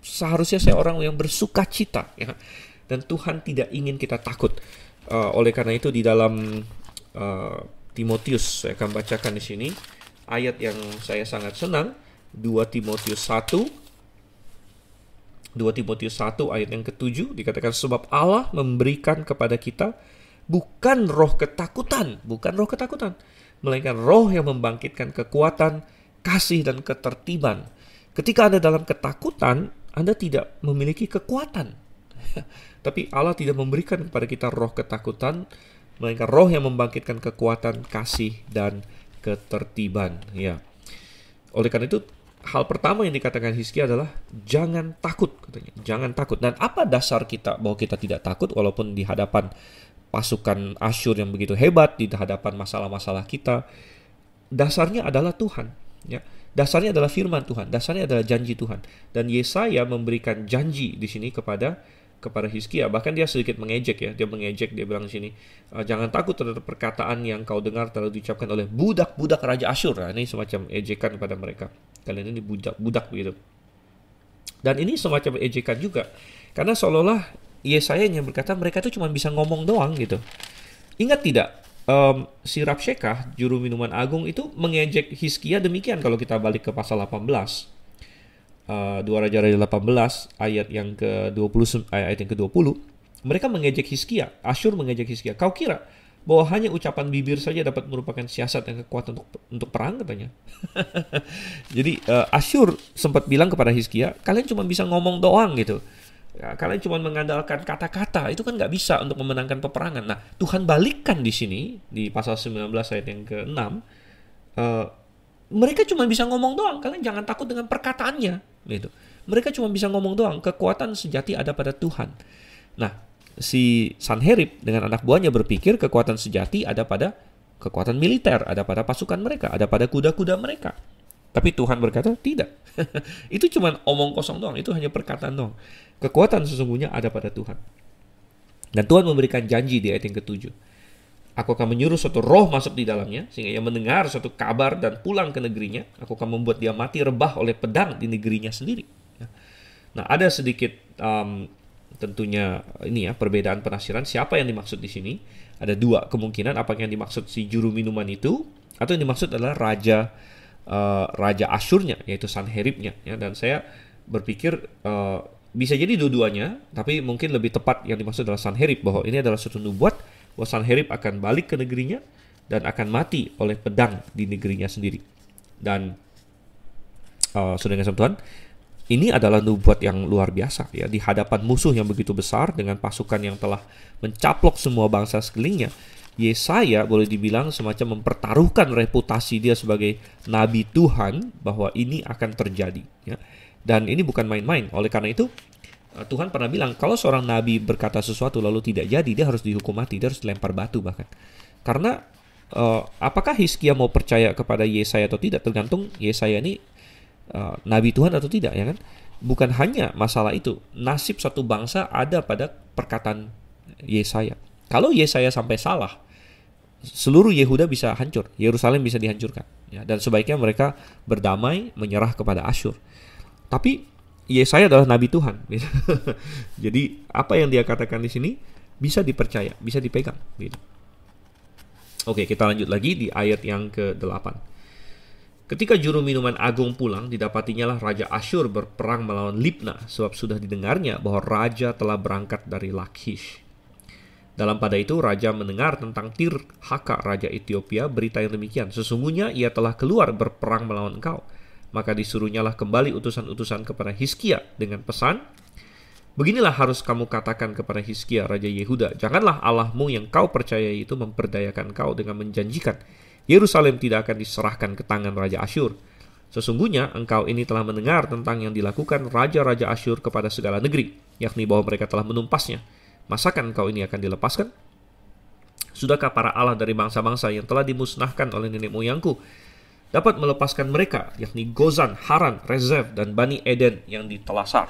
Seharusnya saya orang yang bersuka cita ya. Dan Tuhan tidak ingin kita takut. Oleh karena itu di dalam Timotius, saya akan bacakan di sini ayat yang saya sangat senang, 2 Timotius 1 ayat yang ke-7 dikatakan, sebab Allah memberikan kepada kita bukan roh ketakutan, melainkan roh yang membangkitkan kekuatan, kasih dan ketertiban. Ketika Anda dalam ketakutan, Anda tidak memiliki kekuatan. Tapi Allah tidak memberikan kepada kita roh ketakutan, melainkan roh yang membangkitkan kekuatan, kasih, dan ketertiban. Ya. Oleh karena itu, hal pertama yang dikatakan Hizkia adalah jangan takut, katanya. Jangan takut. Dan apa dasar kita bahwa kita tidak takut walaupun di hadapan pasukan Asyur yang begitu hebat, di hadapan masalah-masalah kita? Dasarnya adalah Tuhan. Ya. Dasarnya adalah firman Tuhan, dasarnya adalah janji Tuhan. Dan Yesaya memberikan janji di sini kepada Hizkia. Bahkan dia sedikit mengejek ya, dia bilang di sini, jangan takut terhadap perkataan yang kau dengar telah diucapkan oleh budak-budak Raja Asyur. Nah, ini semacam ejekan kepada mereka. Kalian ini budak-budak begitu. Dan ini semacam ejekan juga, karena seolah-olah Yesaya yang berkata mereka itu cuma bisa ngomong doang gitu. Ingat tidak? Si Rabshakeh, juru minuman agung itu mengejek Hizkia demikian. Kalau kita balik ke pasal 18, 2 Raja-Raja 18 ayat yang ke-20, mereka mengejek Hizkia. Asyur mengejek Hizkia. Kau kira bahwa hanya ucapan bibir saja dapat merupakan siasat dan kekuatan untuk perang, katanya. Jadi Asyur sempat bilang kepada Hizkia, kalian cuma bisa ngomong doang gitu. Ya, kalian cuma mengandalkan kata-kata, itu kan nggak bisa untuk memenangkan peperangan. Nah, Tuhan balikkan di sini, di pasal 19 ayat yang ke-6, mereka cuma bisa ngomong doang, kalian jangan takut dengan perkataannya. Gitu. Mereka cuma bisa ngomong doang, kekuatan sejati ada pada Tuhan. Nah, si Sanherib dengan anak buahnya berpikir kekuatan sejati ada pada kekuatan militer, ada pada pasukan mereka, ada pada kuda-kuda mereka. Tapi Tuhan berkata, tidak. Itu cuma omong kosong doang, itu hanya perkataan doang. Kekuatan sesungguhnya ada pada Tuhan. Dan Tuhan memberikan janji di ayat yang ke-7. Aku akan menyuruh suatu roh masuk di dalamnya, sehingga ia mendengar suatu kabar dan pulang ke negerinya. Aku akan membuat dia mati rebah oleh pedang di negerinya sendiri. Nah, ada sedikit tentunya ini ya, perbedaan penafsiran siapa yang dimaksud di sini. Ada dua kemungkinan, apakah yang dimaksud si juru minuman itu, atau yang dimaksud adalah raja Asyurnya, yaitu Sanheribnya. Ya, dan saya berpikir bisa jadi dua-duanya, tapi mungkin lebih tepat yang dimaksud adalah Sanherib, bahwa ini adalah suatu nubuat bahwa Sanherib akan balik ke negerinya dan akan mati oleh pedang di negerinya sendiri. Dan saudara yang Tuhan, ini adalah nubuat yang luar biasa ya, di hadapan musuh yang begitu besar dengan pasukan yang telah mencaplok semua bangsa sekelilingnya. Yesaya boleh dibilang semacam mempertaruhkan reputasi dia sebagai nabi Tuhan bahwa ini akan terjadi ya. Dan ini bukan main-main. Oleh karena itu Tuhan pernah bilang, kalau seorang nabi berkata sesuatu lalu tidak jadi, dia harus dihukum mati, dia harus dilempar batu bahkan. Karena apakah Hizkia mau percaya kepada Yesaya atau tidak, tergantung Yesaya ini nabi Tuhan atau tidak, ya kan? Bukan hanya masalah itu, nasib satu bangsa ada pada perkataan Yesaya. Kalau Yesaya sampai salah, seluruh Yehuda bisa hancur, Yerusalem bisa dihancurkan, ya, dan sebaiknya mereka berdamai, menyerah kepada Asyur. Tapi Yesaya adalah nabi Tuhan. Jadi apa yang dia katakan di sini bisa dipercaya, bisa dipegang. Oke, kita lanjut lagi di ayat yang ke-8. Ketika juru minuman agung pulang, didapatinya lah Raja Asyur berperang melawan Libna, sebab sudah didengarnya bahwa raja telah berangkat dari Lakish. Dalam pada itu, raja mendengar tentang Tirhaka, raja Ethiopia, berita yang demikian. Sesungguhnya ia telah keluar berperang melawan engkau. Maka disuruhnyalah kembali utusan-utusan kepada Hizkia dengan pesan, beginilah harus kamu katakan kepada Hizkia, Raja Yehuda, janganlah Allahmu yang kau percayai itu memperdayakan kau dengan menjanjikan, Yerusalem tidak akan diserahkan ke tangan Raja Asyur. Sesungguhnya engkau ini telah mendengar tentang yang dilakukan Raja-Raja Asyur kepada segala negeri, yakni bahwa mereka telah menumpasnya. Masakan engkau ini akan dilepaskan? Sudahkah para Allah dari bangsa-bangsa yang telah dimusnahkan oleh nenek moyangku dapat melepaskan mereka, yakni Gozan, Haran, Rezef, dan Bani Eden yang di Telasar?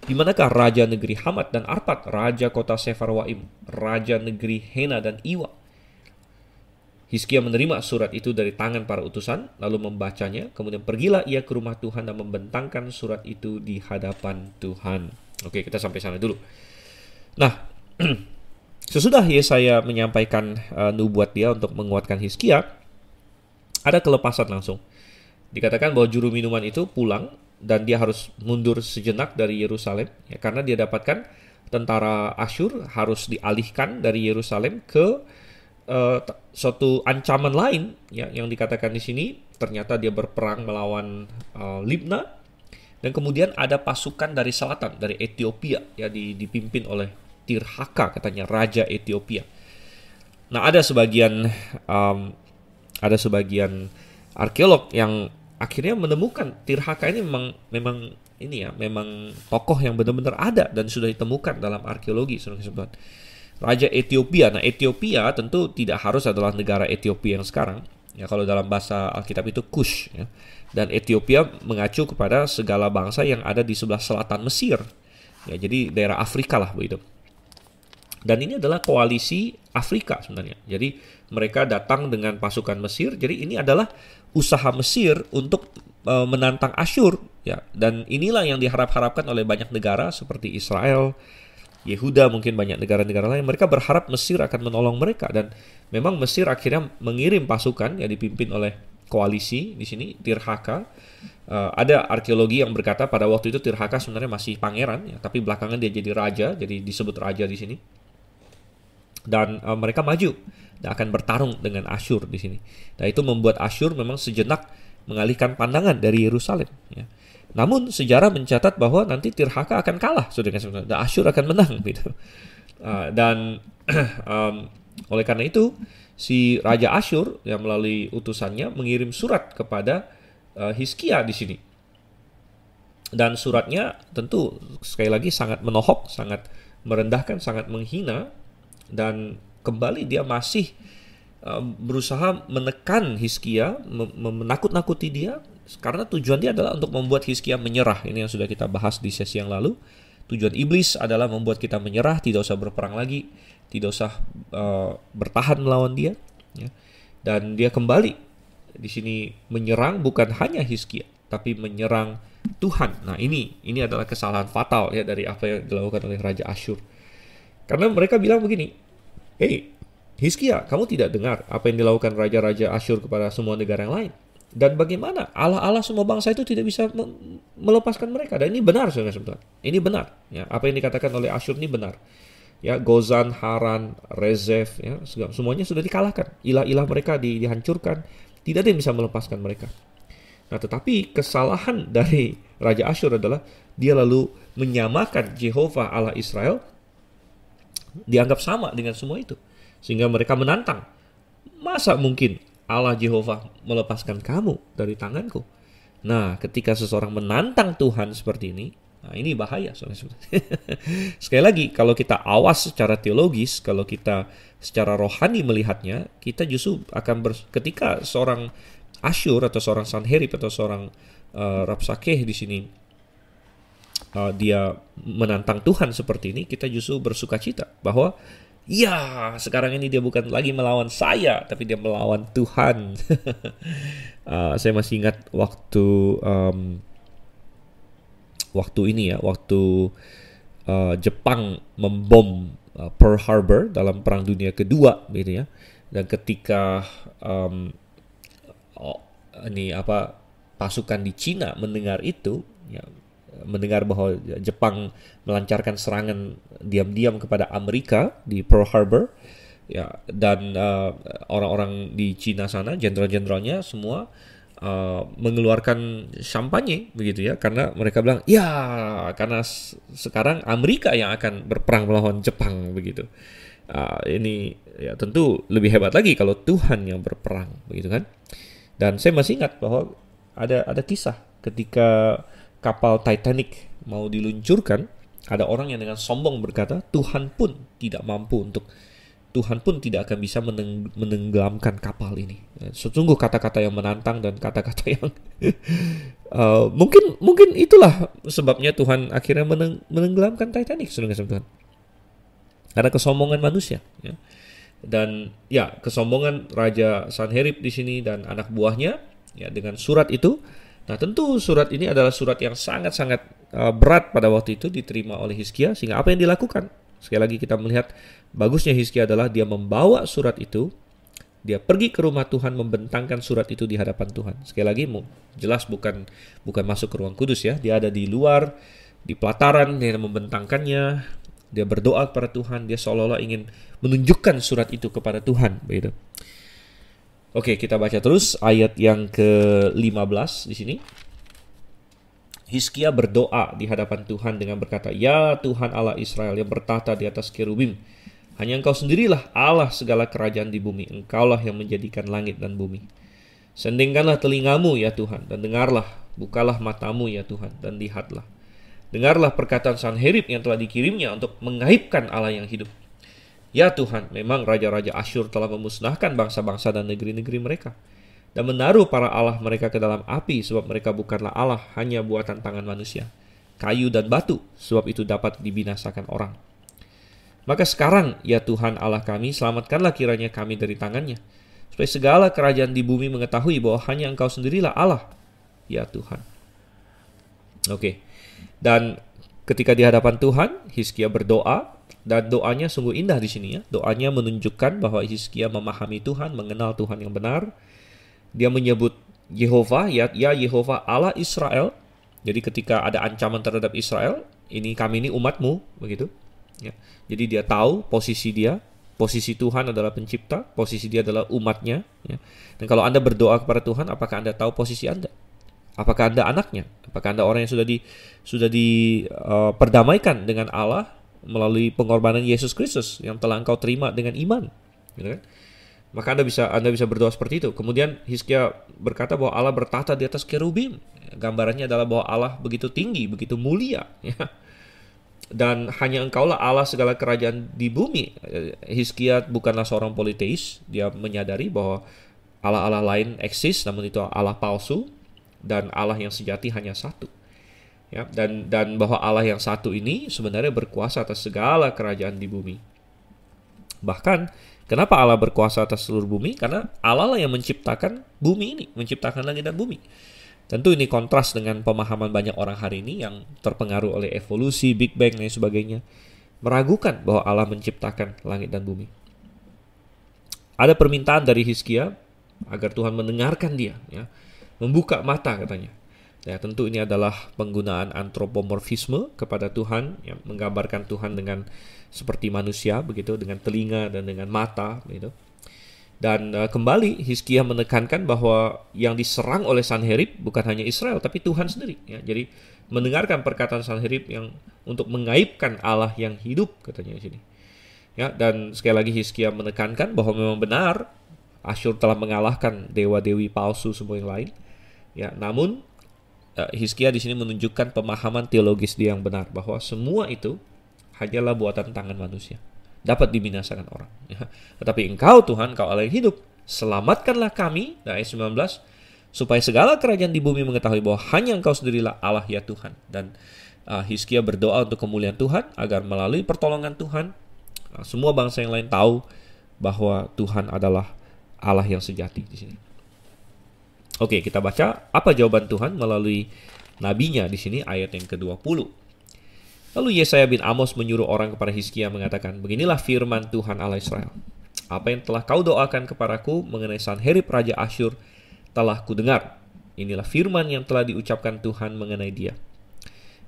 Di manakah raja negeri Hamat dan Arpad, raja kota Sefarwaim, raja negeri Hena dan Iwa? Hizkia menerima surat itu dari tangan para utusan, lalu membacanya, kemudian pergilah ia ke rumah Tuhan dan membentangkan surat itu di hadapan Tuhan. Oke, kita sampai sana dulu. Nah, sesudah Yesaya menyampaikan nubuat dia untuk menguatkan Hizkia, ada kelepasan langsung. Dikatakan bahwa juru minuman itu pulang dan dia harus mundur sejenak dari Yerusalem ya, karena dia dapatkan tentara Asyur harus dialihkan dari Yerusalem ke suatu ancaman lain ya, yang dikatakan di sini ternyata dia berperang melawan Libna, dan kemudian ada pasukan dari selatan, dari Ethiopia ya, dipimpin oleh Tirhaka, katanya raja Ethiopia. Nah, ada sebagian arkeolog yang akhirnya menemukan Tirhaka ini memang tokoh yang benar-benar ada dan sudah ditemukan dalam arkeologi, saudara-saudara. Raja Ethiopia. Nah, Ethiopia tentu tidak harus adalah negara Ethiopia yang sekarang. Ya, kalau dalam bahasa Alkitab itu Kush ya. Dan Ethiopia mengacu kepada segala bangsa yang ada di sebelah selatan Mesir. Ya, jadi daerah Afrika lah begitu. Dan ini adalah koalisi Afrika sebenarnya. Jadi mereka datang dengan pasukan Mesir. Jadi ini adalah usaha Mesir untuk menantang Asyur ya. Dan inilah yang diharap-harapkan oleh banyak negara seperti Israel, Yehuda, mungkin banyak negara-negara lain. Mereka berharap Mesir akan menolong mereka, dan memang Mesir akhirnya mengirim pasukan yang dipimpin oleh koalisi di sini Tirhaka. Ada arkeologi yang berkata pada waktu itu Tirhaka sebenarnya masih pangeran ya, tapi belakangan dia jadi raja, jadi disebut raja di sini. Dan mereka maju dan akan bertarung dengan Asyur di sini. Nah, itu membuat Asyur memang sejenak mengalihkan pandangan dari Yerusalem ya. Namun sejarah mencatat bahwa nanti Tirhaka akan kalah, saudara-saudara, dan Asyur akan menang gitu. Dan oleh karena itu si Raja Asyur yang melalui utusannya mengirim surat kepada Hizkia di sini. Dan suratnya tentu sekali lagi sangat menohok, sangat merendahkan, sangat menghina, dan kembali dia masih berusaha menekan Hizkia, menakut-nakuti dia, Karena tujuan dia adalah untuk membuat Hizkia menyerah. Ini yang sudah kita bahas di sesi yang lalu. Tujuan iblis adalah membuat kita menyerah, tidak usah berperang lagi, tidak usah bertahan melawan dia. Ya. Dan dia kembali di sini menyerang bukan hanya Hizkia, tapi menyerang Tuhan. Nah ini adalah kesalahan fatal ya dari apa yang dilakukan oleh Raja Asyur. Karena mereka bilang begini, hey Hizkia, kamu tidak dengar apa yang dilakukan Raja-Raja Asyur kepada semua negara yang lain? Dan bagaimana Allah-Allah semua bangsa itu tidak bisa melepaskan mereka. Dan ini benar, saudara-saudara. Ini benar. Ya, apa yang dikatakan oleh Asyur ini benar. Ya, Gozan, Haran, Rezef, ya, semuanya sudah dikalahkan. Ilah-ilah mereka dihancurkan. Tidak ada yang bisa melepaskan mereka. Nah, tetapi kesalahan dari Raja Asyur adalah dia lalu menyamakan Jehovah Allah Israel, dianggap sama dengan semua itu. Sehingga mereka menantang. Masa mungkin Allah Jehovah melepaskan kamu dari tanganku? Nah, ketika seseorang menantang Tuhan seperti ini, nah ini bahaya, saudara-saudara. Sekali lagi, kalau kita awas secara teologis, kalau kita secara rohani melihatnya, kita justru akan ketika seorang Asyur atau seorang Sanherib atau seorang Rabsakeh di sini dia menantang Tuhan seperti ini, kita justru bersukacita bahwa ya, sekarang ini dia bukan lagi melawan saya, tapi dia melawan Tuhan. Saya masih ingat waktu ini ya, waktu Jepang membom Pearl Harbor dalam Perang Dunia Kedua, gitu ya. Dan ketika pasukan di Cina mendengar itu, ya, mendengar bahwa Jepang melancarkan serangan diam-diam kepada Amerika di Pearl Harbor, ya, dan orang-orang di Cina sana, jenderal-jenderalnya semua mengeluarkan champagne begitu ya, karena mereka bilang ya karena sekarang Amerika yang akan berperang melawan Jepang begitu. Ini ya tentu lebih hebat lagi kalau Tuhan yang berperang begitu kan. Dan saya masih ingat bahwa ada kisah ketika kapal Titanic mau diluncurkan, ada orang yang dengan sombong berkata, Tuhan pun tidak akan bisa menenggelamkan kapal ini. Sesungguh kata-kata yang menantang dan kata-kata yang mungkin itulah sebabnya Tuhan akhirnya menenggelamkan Titanic, saudara-saudara Tuhan. Karena kesombongan manusia. Ya. Dan ya kesombongan Raja Sanherib di sini dan anak buahnya ya dengan surat itu. Nah tentu surat ini adalah surat yang sangat-sangat berat pada waktu itu diterima oleh Hizkia, sehingga apa yang dilakukan? Sekali lagi kita melihat bagusnya Hizkia adalah dia membawa surat itu, dia pergi ke rumah Tuhan membentangkan surat itu di hadapan Tuhan. Sekali lagi jelas bukan masuk ke ruang kudus ya, dia ada di luar, di pelataran, dia membentangkannya, dia berdoa kepada Tuhan, dia seolah-olah ingin menunjukkan surat itu kepada Tuhan, begitu. Oke, kita baca terus ayat yang ke-15 di sini. Hizkia berdoa di hadapan Tuhan dengan berkata, "Ya Tuhan Allah Israel yang bertahta di atas kerubim, hanya Engkau sendirilah Allah segala kerajaan di bumi. Engkaulah yang menjadikan langit dan bumi. Sendingkanlah telingamu ya Tuhan, dan dengarlah, bukalah matamu ya Tuhan, dan lihatlah. Dengarlah perkataan Sanherib yang telah dikirimnya untuk mengaibkan Allah yang hidup. Ya Tuhan, memang raja-raja Asyur telah memusnahkan bangsa-bangsa dan negeri-negeri mereka, dan menaruh para Allah mereka ke dalam api, sebab mereka bukanlah Allah, hanya buatan tangan manusia, kayu dan batu, sebab itu dapat dibinasakan orang. Maka sekarang, ya Tuhan Allah kami, selamatkanlah kiranya kami dari tangannya, supaya segala kerajaan di bumi mengetahui bahwa hanya Engkau sendirilah Allah, ya Tuhan." Oke. Dan ketika di hadapan Tuhan, Hizkia berdoa, dan doanya sungguh indah di sini ya. Doanya menunjukkan bahwa Hizkia memahami Tuhan, mengenal Tuhan yang benar. Dia menyebut Yehova, ya Yehova Allah Israel. Jadi ketika ada ancaman terhadap Israel, kami ini umatmu, begitu. Ya. Jadi dia tahu posisi dia, posisi Tuhan adalah pencipta, posisi dia adalah umatnya. Ya. Dan kalau Anda berdoa kepada Tuhan, apakah Anda tahu posisi Anda? Apakah Anda anaknya? Apakah Anda orang yang sudah diperdamaikan dengan Allah melalui pengorbanan Yesus Kristus yang telah engkau terima dengan iman, gitu kan? Maka Anda bisa berdoa seperti itu. Kemudian Hizkia berkata bahwa Allah bertahta di atas kerubim. Gambarannya adalah bahwa Allah begitu tinggi, begitu mulia, ya. Dan hanya Engkaulah Allah segala kerajaan di bumi. Hizkia bukanlah seorang politeis. Dia menyadari bahwa Allah-Allah lain eksis, namun itu Allah palsu. dan Allah yang sejati hanya satu. Ya, dan bahwa Allah yang satu ini sebenarnya berkuasa atas segala kerajaan di bumi. Bahkan, kenapa Allah berkuasa atas seluruh bumi? Karena Allah lah yang menciptakan bumi ini, menciptakan langit dan bumi. Tentu ini kontras dengan pemahaman banyak orang hari ini yang terpengaruh oleh evolusi, Big Bang, dan sebagainya. Meragukan bahwa Allah menciptakan langit dan bumi. Ada permintaan dari Hizkia agar Tuhan mendengarkan dia, ya, membuka mata katanya. Ya, tentu ini adalah penggunaan antropomorfisme kepada Tuhan, yang menggambarkan Tuhan dengan seperti manusia, begitu, dengan telinga dan dengan mata, begitu. Dan kembali Hizkia menekankan bahwa yang diserang oleh Sanherib bukan hanya Israel, tapi Tuhan sendiri. Ya. Jadi mendengarkan perkataan Sanherib yang untuk mengaibkan Allah yang hidup, katanya di sini. Ya, dan sekali lagi Hizkia menekankan bahwa memang benar Asyur telah mengalahkan dewa-dewi palsu semua yang lain. Ya, namun Hizkia di sini menunjukkan pemahaman teologis dia yang benar bahwa semua itu hanyalah buatan tangan manusia, dapat dibinasakan orang. Ya. Tetapi Engkau Tuhan, Kau Allah yang hidup, selamatkanlah kami, ayat 19, supaya segala kerajaan di bumi mengetahui bahwa hanya Engkau sendirilah Allah ya Tuhan. Dan Hizkia berdoa untuk kemuliaan Tuhan agar melalui pertolongan Tuhan semua bangsa yang lain tahu bahwa Tuhan adalah Allah yang sejati di sini. Oke, kita baca apa jawaban Tuhan melalui nabinya di sini ayat yang ke-20. Lalu Yesaya bin Amos menyuruh orang kepada Hizkia mengatakan, beginilah firman Tuhan Allah Israel. Apa yang telah kau doakan kepadaku mengenai Sanherib Raja Asyur telah kudengar. Inilah firman yang telah diucapkan Tuhan mengenai dia.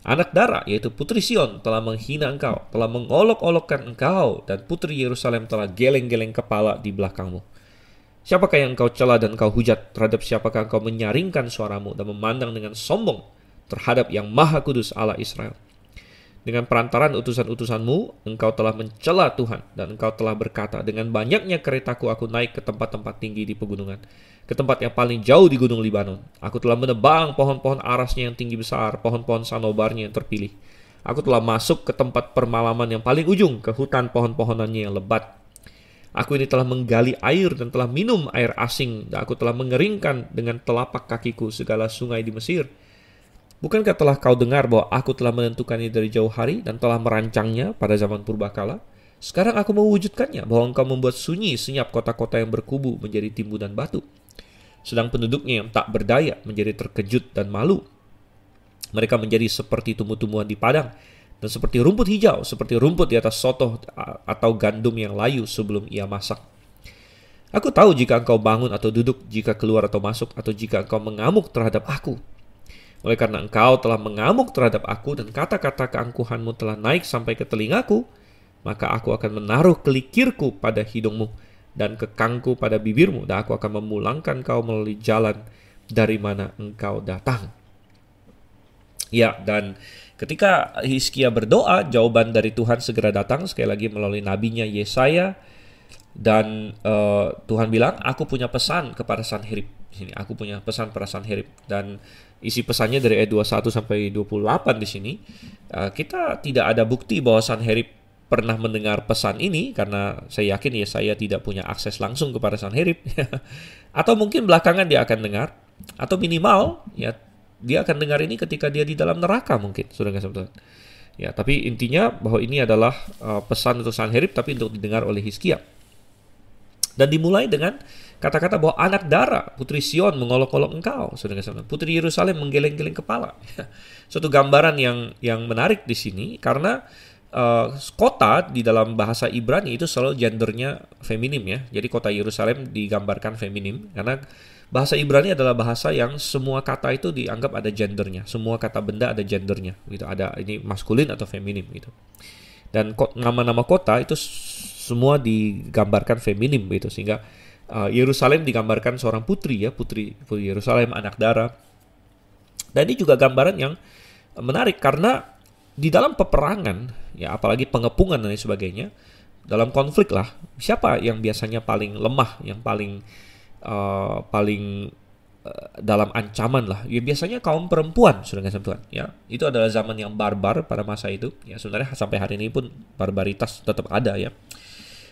Anak Dara, yaitu Putri Sion, telah menghina engkau, telah mengolok-olokkan engkau, dan Putri Yerusalem telah geleng-geleng kepala di belakangmu. Siapakah yang engkau cela dan engkau hujat? Terhadap siapakah engkau menyaringkan suaramu dan memandang dengan sombong terhadap yang Maha Kudus Allah Israel? Dengan perantaran utusan-utusanmu, engkau telah mencela Tuhan, dan engkau telah berkata, dengan banyaknya keretaku aku naik ke tempat-tempat tinggi di pegunungan, ke tempat yang paling jauh di gunung Libanon. Aku telah menebang pohon-pohon arasnya yang tinggi besar, pohon-pohon sanobarnya yang terpilih. Aku telah masuk ke tempat permalaman yang paling ujung, ke hutan pohon-pohonannya yang lebat. Aku ini telah menggali air dan telah minum air asing, dan aku telah mengeringkan dengan telapak kakiku segala sungai di Mesir. Bukankah telah kau dengar bahwa aku telah menentukannya dari jauh hari dan telah merancangnya pada zaman purbakala? Sekarang aku mewujudkannya, bahwa engkau membuat sunyi senyap kota-kota yang berkubu menjadi timbunan batu. Sedang penduduknya yang tak berdaya menjadi terkejut dan malu. Mereka menjadi seperti tumbuh-tumbuhan di padang, dan seperti rumput hijau, seperti rumput di atas sotoh atau gandum yang layu sebelum ia masak. Aku tahu jika engkau bangun atau duduk, jika keluar atau masuk, atau jika engkau mengamuk terhadap aku. Oleh karena engkau telah mengamuk terhadap aku dan kata-kata keangkuhanmu telah naik sampai ke telingaku, maka aku akan menaruh kelikirku pada hidungmu dan kekangku pada bibirmu, dan aku akan memulangkan kau melalui jalan dari mana engkau datang. Ya, dan ketika Hizkia berdoa, jawaban dari Tuhan segera datang, sekali lagi melalui nabinya Yesaya. Dan Tuhan bilang, aku punya pesan kepada Sanherib. Di sini, aku punya pesan kepada Sanherib. Dan isi pesannya dari ayat 21 sampai 28 di sini. Kita tidak ada bukti bahwa Sanherib pernah mendengar pesan ini, karena saya yakin Yesaya tidak punya akses langsung kepada Sanherib. Atau mungkin belakangan dia akan dengar, atau minimal ya dia akan dengar ini ketika dia di dalam neraka mungkin, saudara-saudara. Ya, tapi intinya bahwa ini adalah pesan untuk Sanherib, tapi untuk didengar oleh Hizkia. Dan dimulai dengan kata-kata bahwa anak Dara, Putri Sion mengolok-olok engkau, saudara-saudara. Putri Yerusalem menggeleng-geleng kepala. Suatu gambaran yang menarik di sini, karena kota di dalam bahasa Ibrani itu selalu gendernya feminim ya. Jadi kota Yerusalem digambarkan feminim, karena bahasa Ibrani adalah bahasa yang semua kata itu dianggap ada gendernya. Semua kata benda ada gendernya gitu. Ada ini maskulin atau feminim gitu. Dan nama-nama kota itu semua digambarkan feminim gitu, sehingga Yerusalem digambarkan seorang putri ya, putri Yerusalem, anak Dara. Dan ini juga gambaran yang menarik, karena di dalam peperangan ya, apalagi pengepungan dan sebagainya, dalam konflik lah, siapa yang biasanya paling lemah, yang paling dalam ancaman lah, ya biasanya kaum perempuan, saudara-saudara ya. Itu adalah zaman yang barbar pada masa itu ya. Sebenarnya sampai hari ini pun barbaritas tetap ada ya.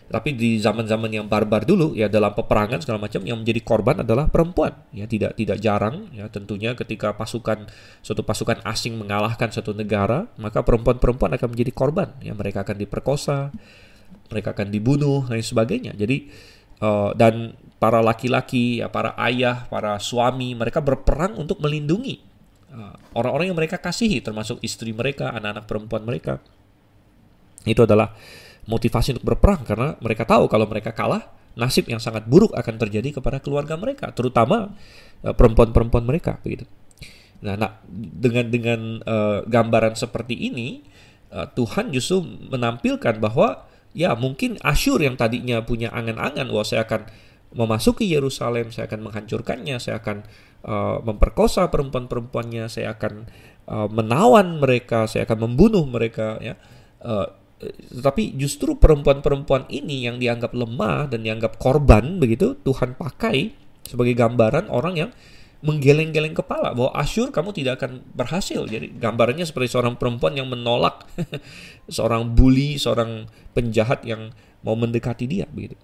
Tapi di zaman-zaman yang barbar dulu ya, dalam peperangan segala macam, yang menjadi korban adalah perempuan. Ya, tidak jarang ya, tentunya ketika suatu pasukan asing mengalahkan suatu negara, maka perempuan-perempuan akan menjadi korban. Ya, mereka akan diperkosa, mereka akan dibunuh dan sebagainya. Jadi dan para laki-laki, ya, para ayah, para suami, mereka berperang untuk melindungi orang-orang yang mereka kasihi, termasuk istri mereka, anak-anak perempuan mereka. Itu adalah motivasi untuk berperang, karena mereka tahu kalau mereka kalah, nasib yang sangat buruk akan terjadi kepada keluarga mereka, terutama perempuan-perempuan mereka, begitu. Nah, dengan gambaran seperti ini, Tuhan justru menampilkan bahwa ya mungkin Asyur yang tadinya punya angan-angan, wah saya akan memasuki Yerusalem, saya akan menghancurkannya, saya akan memperkosa perempuan-perempuannya, saya akan menawan mereka, saya akan membunuh mereka, ya. Tetapi justru perempuan-perempuan ini yang dianggap lemah dan dianggap korban, begitu, Tuhan pakai sebagai gambaran orang yang menggeleng-geleng kepala bahwa Asyur kamu tidak akan berhasil. Jadi gambarannya seperti seorang perempuan yang menolak seorang bully, seorang penjahat yang mau mendekati dia, begitu.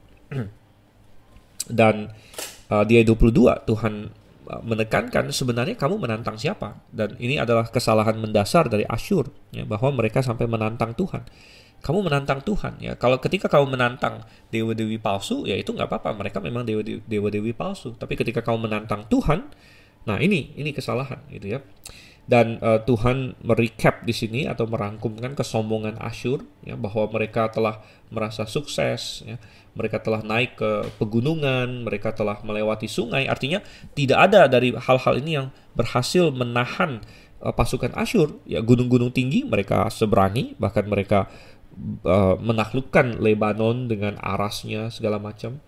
Dan di ayat 22 Tuhan menekankan sebenarnya kamu menantang siapa, dan ini adalah kesalahan mendasar dari Asyur, ya, bahwa mereka sampai menantang Tuhan. Kamu menantang Tuhan, ya. Kalau ketika kamu menantang dewa-dewi palsu, ya itu nggak apa-apa, mereka memang dewa-dewi palsu. Tapi ketika kamu menantang Tuhan, nah ini kesalahan, gitu ya. Dan Tuhan merecap di sini atau merangkumkan kesombongan Asyur, ya, bahwa mereka telah merasa sukses, ya. Mereka telah naik ke pegunungan, mereka telah melewati sungai. Artinya tidak ada dari hal-hal ini yang berhasil menahan pasukan Asyur. Ya, gunung-gunung tinggi mereka seberangi, bahkan mereka menaklukkan Lebanon dengan arasnya segala macam.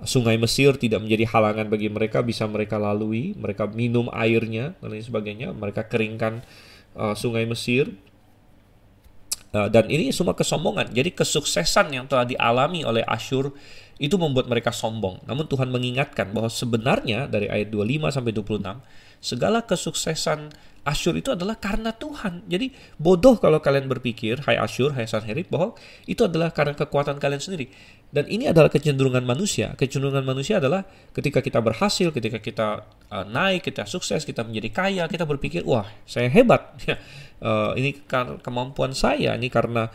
Sungai Mesir tidak menjadi halangan bagi mereka, bisa mereka lalui, mereka minum airnya dan lain sebagainya, mereka keringkan Sungai Mesir. Dan ini semua kesombongan. Jadi kesuksesan yang telah dialami oleh Asyur itu membuat mereka sombong. Namun Tuhan mengingatkan bahwa sebenarnya dari ayat 25 sampai 26, segala kesuksesan Asyur itu adalah karena Tuhan. Jadi bodoh kalau kalian berpikir, hai Asyur, hai Sanherib, bahwa itu adalah karena kekuatan kalian sendiri. Dan ini adalah kecenderungan manusia. Kecenderungan manusia adalah ketika kita berhasil, ketika kita naik, kita sukses, kita menjadi kaya, kita berpikir, wah saya hebat. Ini karena kemampuan saya, ini karena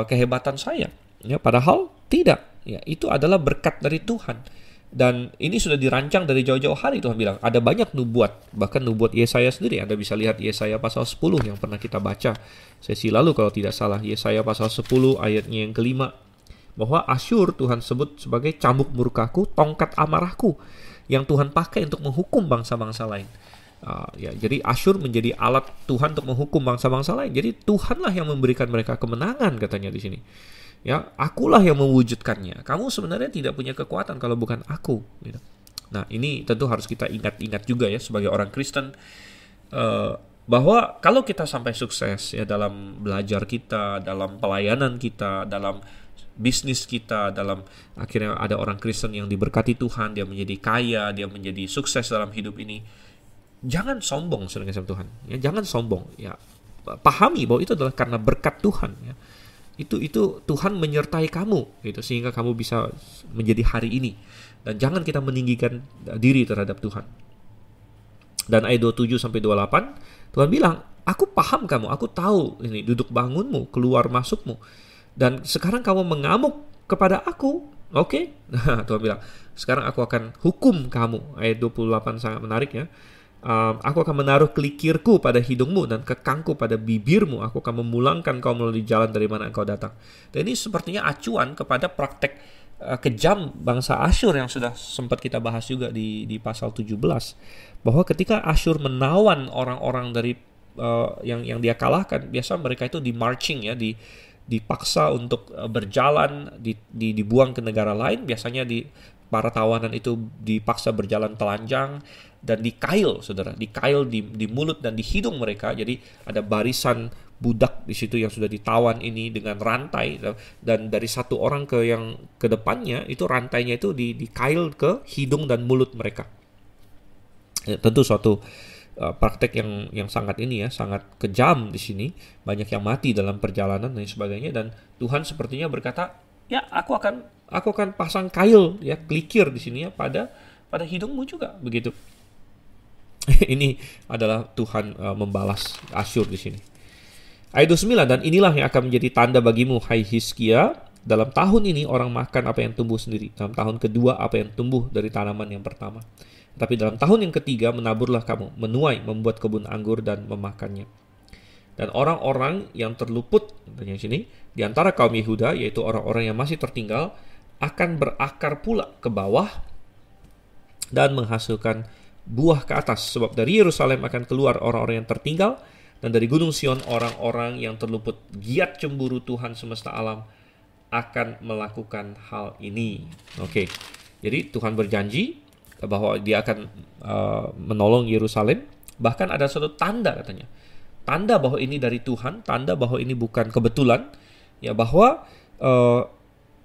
kehebatan saya. Ya, padahal tidak. Ya, itu adalah berkat dari Tuhan. Dan ini sudah dirancang dari jauh-jauh hari. Tuhan bilang ada banyak nubuat, bahkan nubuat Yesaya sendiri. Anda bisa lihat Yesaya pasal 10 yang pernah kita baca sesi lalu kalau tidak salah. Yesaya pasal 10 ayatnya yang kelima, bahwa Asyur Tuhan sebut sebagai cambuk murkaku, tongkat amarahku, yang Tuhan pakai untuk menghukum bangsa-bangsa lain. Ya, jadi Asyur menjadi alat Tuhan untuk menghukum bangsa-bangsa lain. Jadi Tuhanlah yang memberikan mereka kemenangan, katanya di sini. Ya, akulah yang mewujudkannya. Kamu sebenarnya tidak punya kekuatan kalau bukan aku. Gitu. Nah, ini tentu harus kita ingat-ingat juga ya sebagai orang Kristen, bahwa kalau kita sampai sukses ya dalam belajar kita, dalam pelayanan kita, dalam bisnis kita, dalam akhirnya ada orang Kristen yang diberkati Tuhan, dia menjadi kaya, dia menjadi sukses dalam hidup ini. Jangan sombong saudara kasih Tuhan. Ya, jangan sombong. Ya, pahami bahwa itu adalah karena berkat Tuhan. Ya. Itu Tuhan menyertai kamu, gitu, sehingga kamu bisa menjadi hari ini. Dan jangan kita meninggikan diri terhadap Tuhan. Dan ayat 27 sampai 28, Tuhan bilang, aku paham kamu, aku tahu ini duduk bangunmu, keluar masukmu. Dan sekarang kamu mengamuk kepada aku. Oke? Nah, Tuhan bilang, sekarang aku akan hukum kamu. Ayat 28 sangat menarik ya. Aku akan menaruh kelikirku pada hidungmu dan kekangku pada bibirmu. Aku akan memulangkan kau melalui jalan dari mana engkau datang. Dan ini sepertinya acuan kepada praktek kejam bangsa Asyur yang sudah sempat kita bahas juga di pasal 17. Bahwa ketika Asyur menawan orang-orang dari yang dia kalahkan, biasa mereka itu di marching ya, dipaksa untuk berjalan, dibuang ke negara lain. Biasanya para tawanan itu dipaksa berjalan telanjang dan dikail, saudara, dikail di mulut dan di hidung mereka. Jadi ada barisan budak di situ yang sudah ditawan ini dengan rantai, dan dari satu orang ke yang ke depannya itu rantainya itu dikail ke hidung dan mulut mereka. Ya, tentu suatu praktek yang sangat ini ya, sangat kejam di sini. Banyak yang mati dalam perjalanan dan sebagainya. Dan Tuhan sepertinya berkata, ya aku akan pasang kail ya klikir di sini ya pada hidungmu juga begitu. Ini adalah Tuhan membalas Asyur di sini. Ayat 29, dan inilah yang akan menjadi tanda bagimu, hai Hizkia. Dalam tahun ini orang makan apa yang tumbuh sendiri. Dalam tahun kedua apa yang tumbuh dari tanaman yang pertama. Tapi dalam tahun yang ketiga menaburlah kamu, menuai, membuat kebun anggur dan memakannya. Dan orang-orang yang terluput, di sini, di antara kaum Yehuda, yaitu orang-orang yang masih tertinggal, akan berakar pula ke bawah dan menghasilkan buah ke atas. Sebab dari Yerusalem akan keluar orang-orang yang tertinggal, dan dari Gunung Sion orang-orang yang terluput. Giat cemburu Tuhan semesta alam akan melakukan hal ini. Oke, jadi Tuhan berjanji bahwa dia akan menolong Yerusalem. Bahkan ada suatu tanda katanya. Tanda bahwa ini dari Tuhan, tanda bahwa ini bukan kebetulan. Ya, bahwa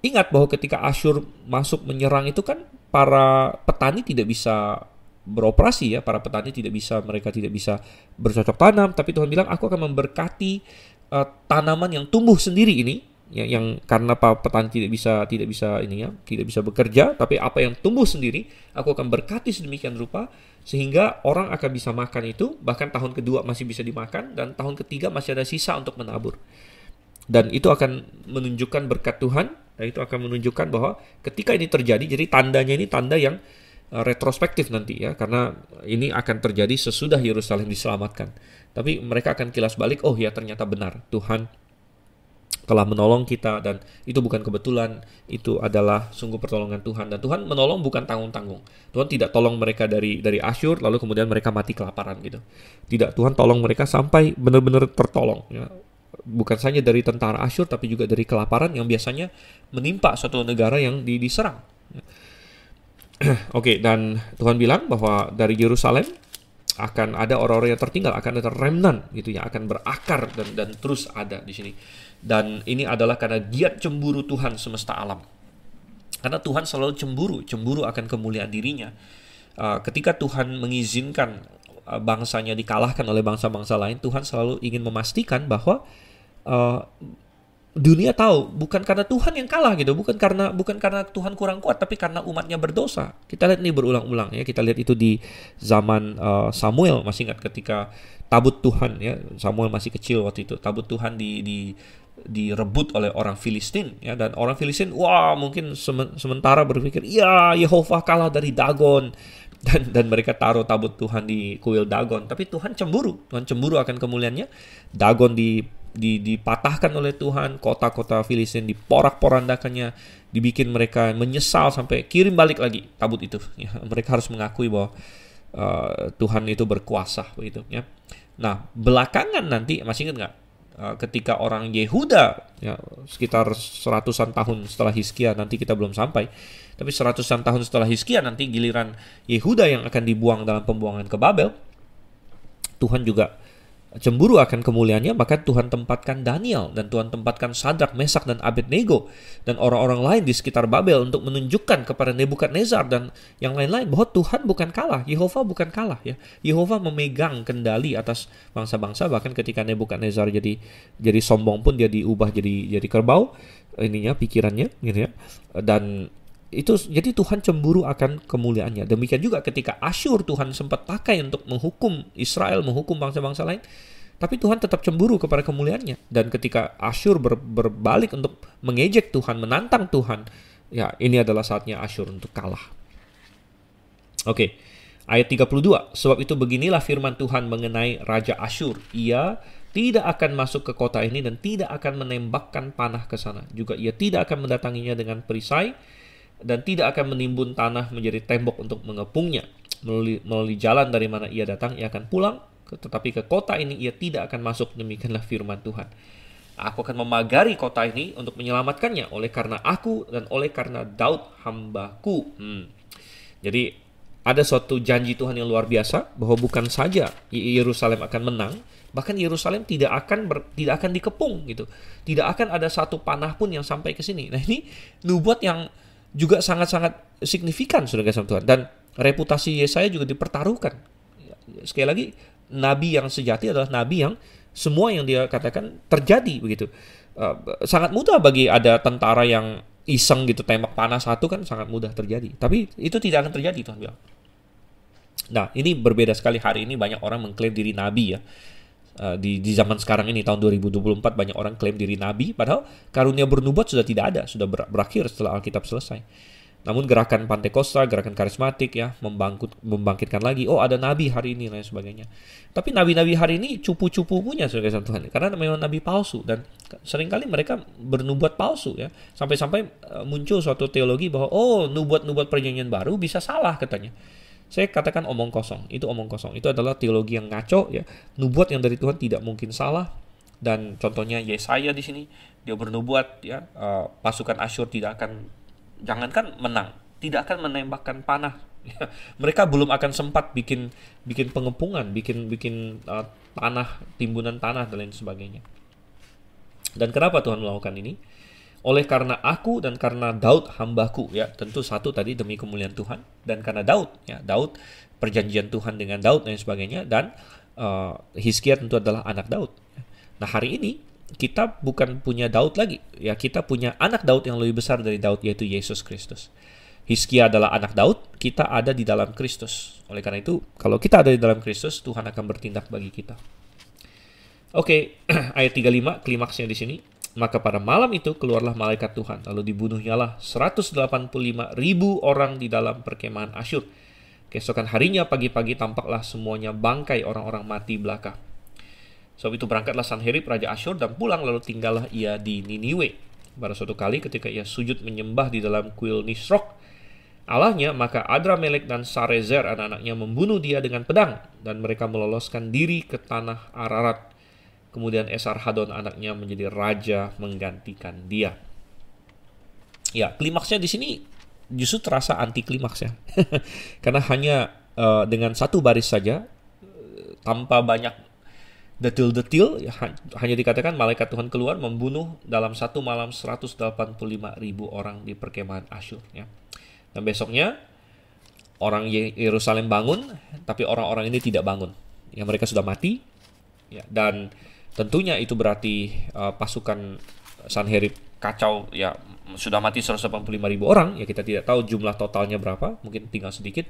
ingat bahwa ketika Asyur masuk menyerang itu kan para petani tidak bisa beroperasi ya, para petani mereka tidak bisa bercocok tanam, tapi Tuhan bilang aku akan memberkati tanaman yang tumbuh sendiri ini ya, yang karena para petani tidak bisa bekerja, tapi apa yang tumbuh sendiri aku akan berkati sedemikian rupa sehingga orang akan bisa makan itu, bahkan tahun kedua masih bisa dimakan dan tahun ketiga masih ada sisa untuk menabur. Dan itu akan menunjukkan berkat Tuhan, dan itu akan menunjukkan bahwa ketika ini terjadi, jadi tandanya ini tanda yang retrospektif nanti ya, karena ini akan terjadi sesudah Yerusalem diselamatkan. Tapi mereka akan kilas balik, oh ya ternyata benar Tuhan telah menolong kita dan itu bukan kebetulan, itu adalah sungguh pertolongan Tuhan. Dan Tuhan menolong bukan tanggung-tanggung. Tuhan tidak tolong mereka dari Asyur lalu kemudian mereka mati kelaparan gitu. Tidak, Tuhan tolong mereka sampai benar-benar tertolong ya. Bukan saja dari tentara Asyur tapi juga dari kelaparan yang biasanya menimpa suatu negara yang diserang. Oke, dan Tuhan bilang bahwa dari Yerusalem akan ada orang-orang yang tertinggal, akan ada remnant gitu ya, akan berakar dan terus ada di sini. Dan ini adalah karena giat cemburu Tuhan semesta alam. Karena Tuhan selalu cemburu akan kemuliaan dirinya. Ketika Tuhan mengizinkan bangsanya dikalahkan oleh bangsa-bangsa lain, Tuhan selalu ingin memastikan bahwa dunia tahu bukan karena Tuhan yang kalah gitu, bukan karena Tuhan kurang kuat, tapi karena umatnya berdosa. Kita lihat ini berulang-ulang ya, kita lihat itu di zaman Samuel. Masih ingat ketika tabut Tuhan ya, Samuel masih kecil waktu itu, tabut Tuhan direbut oleh orang Filistin ya, dan orang Filistin mungkin sementara berpikir ya Yehova kalah dari Dagon dan mereka taruh tabut Tuhan di kuil Dagon, tapi Tuhan cemburu akan kemuliaannya. Dagon dipatahkan oleh Tuhan, kota-kota Filistin diporak-porandakannya, dibikin mereka menyesal sampai kirim balik lagi tabut itu ya. Mereka harus mengakui bahwa Tuhan itu berkuasa begitu ya. Nah, belakangan nanti masih ingat nggak ketika orang Yehuda ya, sekitar 100-an tahun setelah Hizkia, nanti kita belum sampai, tapi 100-an tahun setelah Hizkia nanti giliran Yehuda yang akan dibuang dalam pembuangan ke Babel. Tuhan juga cemburu akan kemuliaannya, maka Tuhan tempatkan Daniel dan Tuhan tempatkan Sadrak, Mesak dan Abednego dan orang-orang lain di sekitar Babel untuk menunjukkan kepada Nebukadnezar dan yang lain-lain bahwa Tuhan bukan kalah, Yehova bukan kalah ya. Yehova memegang kendali atas bangsa-bangsa, bahkan ketika Nebukadnezar jadi sombong pun dia diubah jadi kerbau pikirannya gitu ya. Dan itu jadi Tuhan cemburu akan kemuliaannya. Demikian juga ketika Asyur Tuhan sempat pakai untuk menghukum Israel, menghukum bangsa-bangsa lain, tapi Tuhan tetap cemburu kepada kemuliaannya. Dan ketika Asyur berbalik untuk mengejek Tuhan, menantang Tuhan, ya ini adalah saatnya Asyur untuk kalah. Oke, ayat 32. Sebab itu beginilah firman Tuhan mengenai Raja Asyur. Ia tidak akan masuk ke kota ini dan tidak akan menembakkan panah ke sana. Juga ia tidak akan mendatanginya dengan perisai dan tidak akan menimbun tanah menjadi tembok untuk mengepungnya. Melalui jalan dari mana ia datang, ia akan pulang, tetapi ke kota ini ia tidak akan masuk. Demikianlah firman Tuhan. Aku akan memagari kota ini untuk menyelamatkannya oleh karena aku dan oleh karena Daud hambaku. Jadi ada suatu janji Tuhan yang luar biasa bahwa bukan saja Yerusalem akan menang, bahkan Yerusalem tidak akan dikepung gitu. Tidak akan ada satu panah pun yang sampai ke sini. Nah, ini nubuat yang juga sangat-sangat signifikan saudara kasih Tuhan, dan reputasi Yesaya juga dipertaruhkan. Sekali lagi, nabi yang sejati adalah nabi yang semua yang dia katakan terjadi begitu. Sangat mudah bagi ada tentara yang iseng gitu tembak panah satu, kan sangat mudah terjadi. Tapi itu tidak akan terjadi, Tuhan bilang. Nah, ini berbeda sekali. Hari ini banyak orang mengklaim diri nabi ya. Di zaman sekarang ini, tahun 2024, banyak orang klaim diri nabi, padahal karunia bernubuat sudah tidak ada, sudah berakhir setelah Alkitab selesai. Namun gerakan Pantekosta, gerakan karismatik ya, membangkitkan lagi, oh ada nabi hari ini, dan sebagainya. Tapi nabi-nabi hari ini cupu-cupu punya, saudara Tuhan, karena memang nabi palsu, dan seringkali mereka bernubuat palsu ya, sampai-sampai muncul suatu teologi bahwa, oh nubuat-nubuat perjanjian baru bisa salah katanya. Saya katakan omong kosong, itu omong kosong. Itu adalah teologi yang ngaco ya. Nubuat yang dari Tuhan tidak mungkin salah. Dan contohnya Yesaya di sini, dia bernubuat ya, pasukan Asyur jangankan menang, tidak akan menembakkan panah. Mereka belum akan sempat bikin pengepungan, bikin tanah, timbunan tanah dan lain sebagainya. Dan kenapa Tuhan melakukan ini? Oleh karena aku dan karena Daud hambaku ya, tentu satu tadi demi kemuliaan Tuhan, dan karena Daud ya, Daud perjanjian Tuhan dengan Daud dan sebagainya, dan Hizkia tentu adalah anak Daud. Nah, hari ini kita bukan punya Daud lagi ya, kita punya anak Daud yang lebih besar dari Daud, yaitu Yesus Kristus. Hizkia adalah anak Daud, kita ada di dalam Kristus. Oleh karena itu, kalau kita ada di dalam Kristus, Tuhan akan bertindak bagi kita. Oke, ayat 35 klimaksnya di sini. Maka pada malam itu keluarlah malaikat Tuhan, lalu dibunuhnyalah 185.000 orang di dalam perkemahan Asyur. Keesokan harinya pagi-pagi tampaklah semuanya bangkai orang-orang mati belaka. Sebab itu berangkatlah Sanherib raja Asyur dan pulang, lalu tinggallah ia di Niniwe. Pada suatu kali ketika ia sujud menyembah di dalam kuil Nisrok Allahnya, maka Adramelek dan Sarezer anak-anaknya membunuh dia dengan pedang, dan mereka meloloskan diri ke tanah Ararat. Kemudian Esarhadon anaknya menjadi raja menggantikan dia. Ya, klimaksnya di sini justru terasa anti klimaks ya. Karena hanya dengan satu baris saja, tanpa banyak detil-detil, ya, hanya dikatakan malaikat Tuhan keluar membunuh dalam satu malam 185.000 orang di perkemahan Asyur ya. Dan besoknya orang Yerusalem bangun, tapi orang-orang ini tidak bangun. Ya, mereka sudah mati. Ya, dan tentunya itu berarti pasukan Sanherib kacau ya, sudah mati 185.000 orang ya, kita tidak tahu jumlah totalnya berapa, mungkin tinggal sedikit,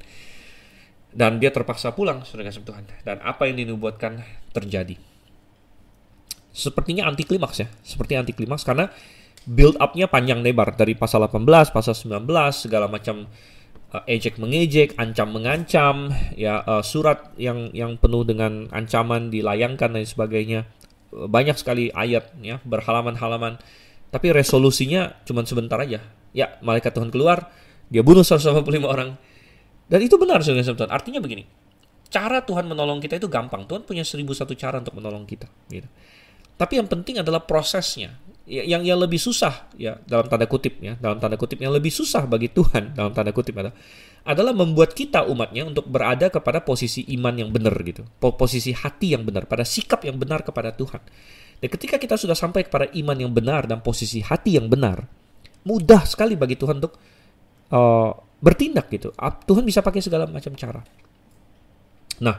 dan dia terpaksa pulang, saudara kasih Tuhan. Dan apa yang dinubuatkan terjadi. Sepertinya anti klimaks ya, seperti anti klimaks karena build up-nya panjang lebar dari pasal 18, pasal 19, segala macam ejek mengejek, ancam mengancam ya, surat yang penuh dengan ancaman dilayangkan dan sebagainya. Banyak sekali ayat ya, berhalaman-halaman, tapi resolusinya cuma sebentar aja ya. Malaikat Tuhan keluar, dia bunuh 185 orang, dan itu benar, saudara-saudara. Artinya begini, cara Tuhan menolong kita itu gampang. Tuhan punya 1001 cara untuk menolong kita gitu. Tapi yang penting adalah prosesnya ya, yang lebih susah ya, dalam tanda kutip yang lebih susah bagi Tuhan dalam tanda kutip adalah membuat kita umatnya untuk berada kepada posisi iman yang benar gitu, posisi hati yang benar, pada sikap yang benar kepada Tuhan. Dan ketika kita sudah sampai kepada iman yang benar dan posisi hati yang benar, mudah sekali bagi Tuhan untuk bertindak gitu. Tuhan bisa pakai segala macam cara. Nah,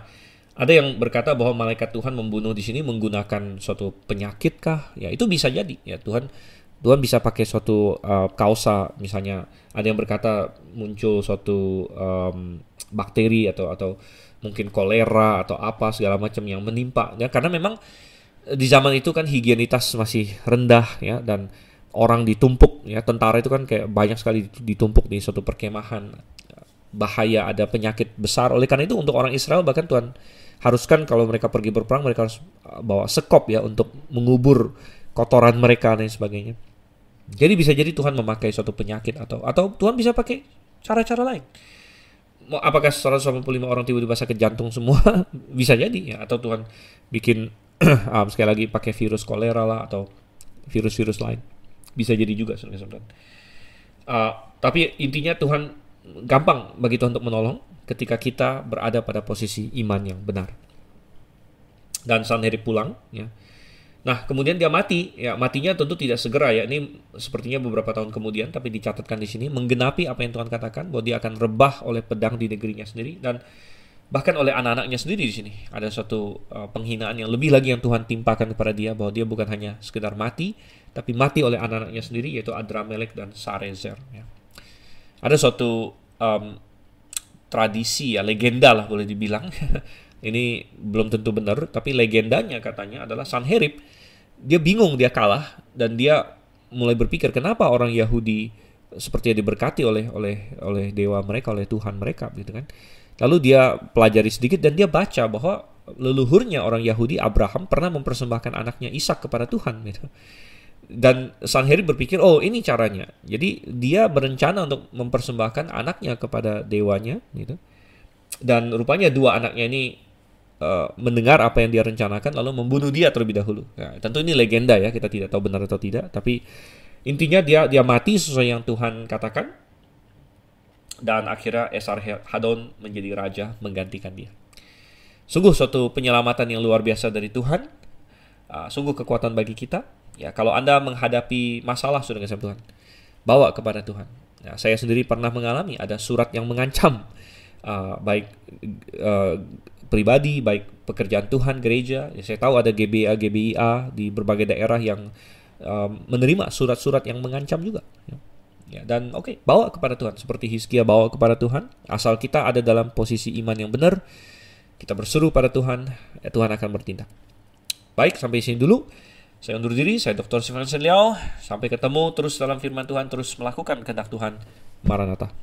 ada yang berkata bahwa malaikat Tuhan membunuh di sini menggunakan suatu penyakit kah? Ya, itu bisa jadi ya, Tuhan bisa pakai suatu kausa, misalnya ada yang berkata muncul suatu bakteri atau mungkin kolera atau apa segala macam yang menimpa ya, karena memang di zaman itu kan higienitas masih rendah ya, dan orang ditumpuk ya, tentara itu kan kayak banyak sekali ditumpuk di suatu perkemahan, bahaya ada penyakit besar. Oleh karena itu untuk orang Israel bahkan Tuhan haruskan kalau mereka pergi berperang mereka harus bawa sekop ya untuk mengubur kotoran mereka dan sebagainya. Jadi bisa jadi Tuhan memakai suatu penyakit atau Tuhan bisa pakai cara-cara lain. Apakah 185 orang tiba-tiba sakit jantung semua? Bisa jadi ya, atau Tuhan bikin sekali lagi pakai virus kolera lah atau virus-virus lain. Bisa jadi juga saudara-saudara. Tapi intinya Tuhan gampang bagi Tuhan untuk menolong ketika kita berada pada posisi iman yang benar. Dan Sanherib pulang ya. Nah, kemudian dia mati. Ya, matinya tentu tidak segera ya. Ini sepertinya beberapa tahun kemudian, tapi dicatatkan di sini menggenapi apa yang Tuhan katakan bahwa dia akan rebah oleh pedang di negerinya sendiri. Dan Bahkan oleh anak-anaknya sendiri di sini ada suatu penghinaan yang lebih lagi yang Tuhan timpakan kepada dia, bahwa dia bukan hanya sekedar mati, tapi mati oleh anak-anaknya sendiri, yaitu Adramelek dan Sarezer. Ya. Ada suatu tradisi ya, legenda lah boleh dibilang. Ini belum tentu benar, tapi legendanya katanya adalah Sanherib, dia bingung, dia kalah, dan dia mulai berpikir kenapa orang Yahudi seperti diberkati oleh dewa mereka, oleh Tuhan mereka, gitu kan. Lalu dia pelajari sedikit dan dia baca bahwa leluhurnya orang Yahudi, Abraham, pernah mempersembahkan anaknya Ishak kepada Tuhan, gitu. Dan Sanherib berpikir, oh ini caranya. Jadi dia berencana untuk mempersembahkan anaknya kepada dewanya, gitu. Dan rupanya dua anaknya ini mendengar apa yang dia rencanakan, lalu membunuh dia terlebih dahulu. Nah, tentu ini legenda ya, kita tidak tahu benar atau tidak. Tapi intinya dia mati sesuai yang Tuhan katakan. Dan akhirnya Esarhadon menjadi raja menggantikan dia. Sungguh suatu penyelamatan yang luar biasa dari Tuhan. Sungguh kekuatan bagi kita. Ya, kalau Anda menghadapi masalah sudah kasih Tuhan, bawa kepada Tuhan. Ya, saya sendiri pernah mengalami ada surat yang mengancam, baik pribadi, baik pekerjaan Tuhan, gereja. Ya, saya tahu ada GBA, GBIA di berbagai daerah yang menerima surat-surat yang mengancam juga. Ya, dan bawa kepada Tuhan. Seperti Hizkia bawa kepada Tuhan. Asal kita ada dalam posisi iman yang benar, kita berseru pada Tuhan, Tuhan akan bertindak. Baik, sampai sini dulu. Saya undur diri, saya Dr. Stephen Liao. Sampai ketemu terus dalam firman Tuhan, terus melakukan kehendak Tuhan. Maranatha.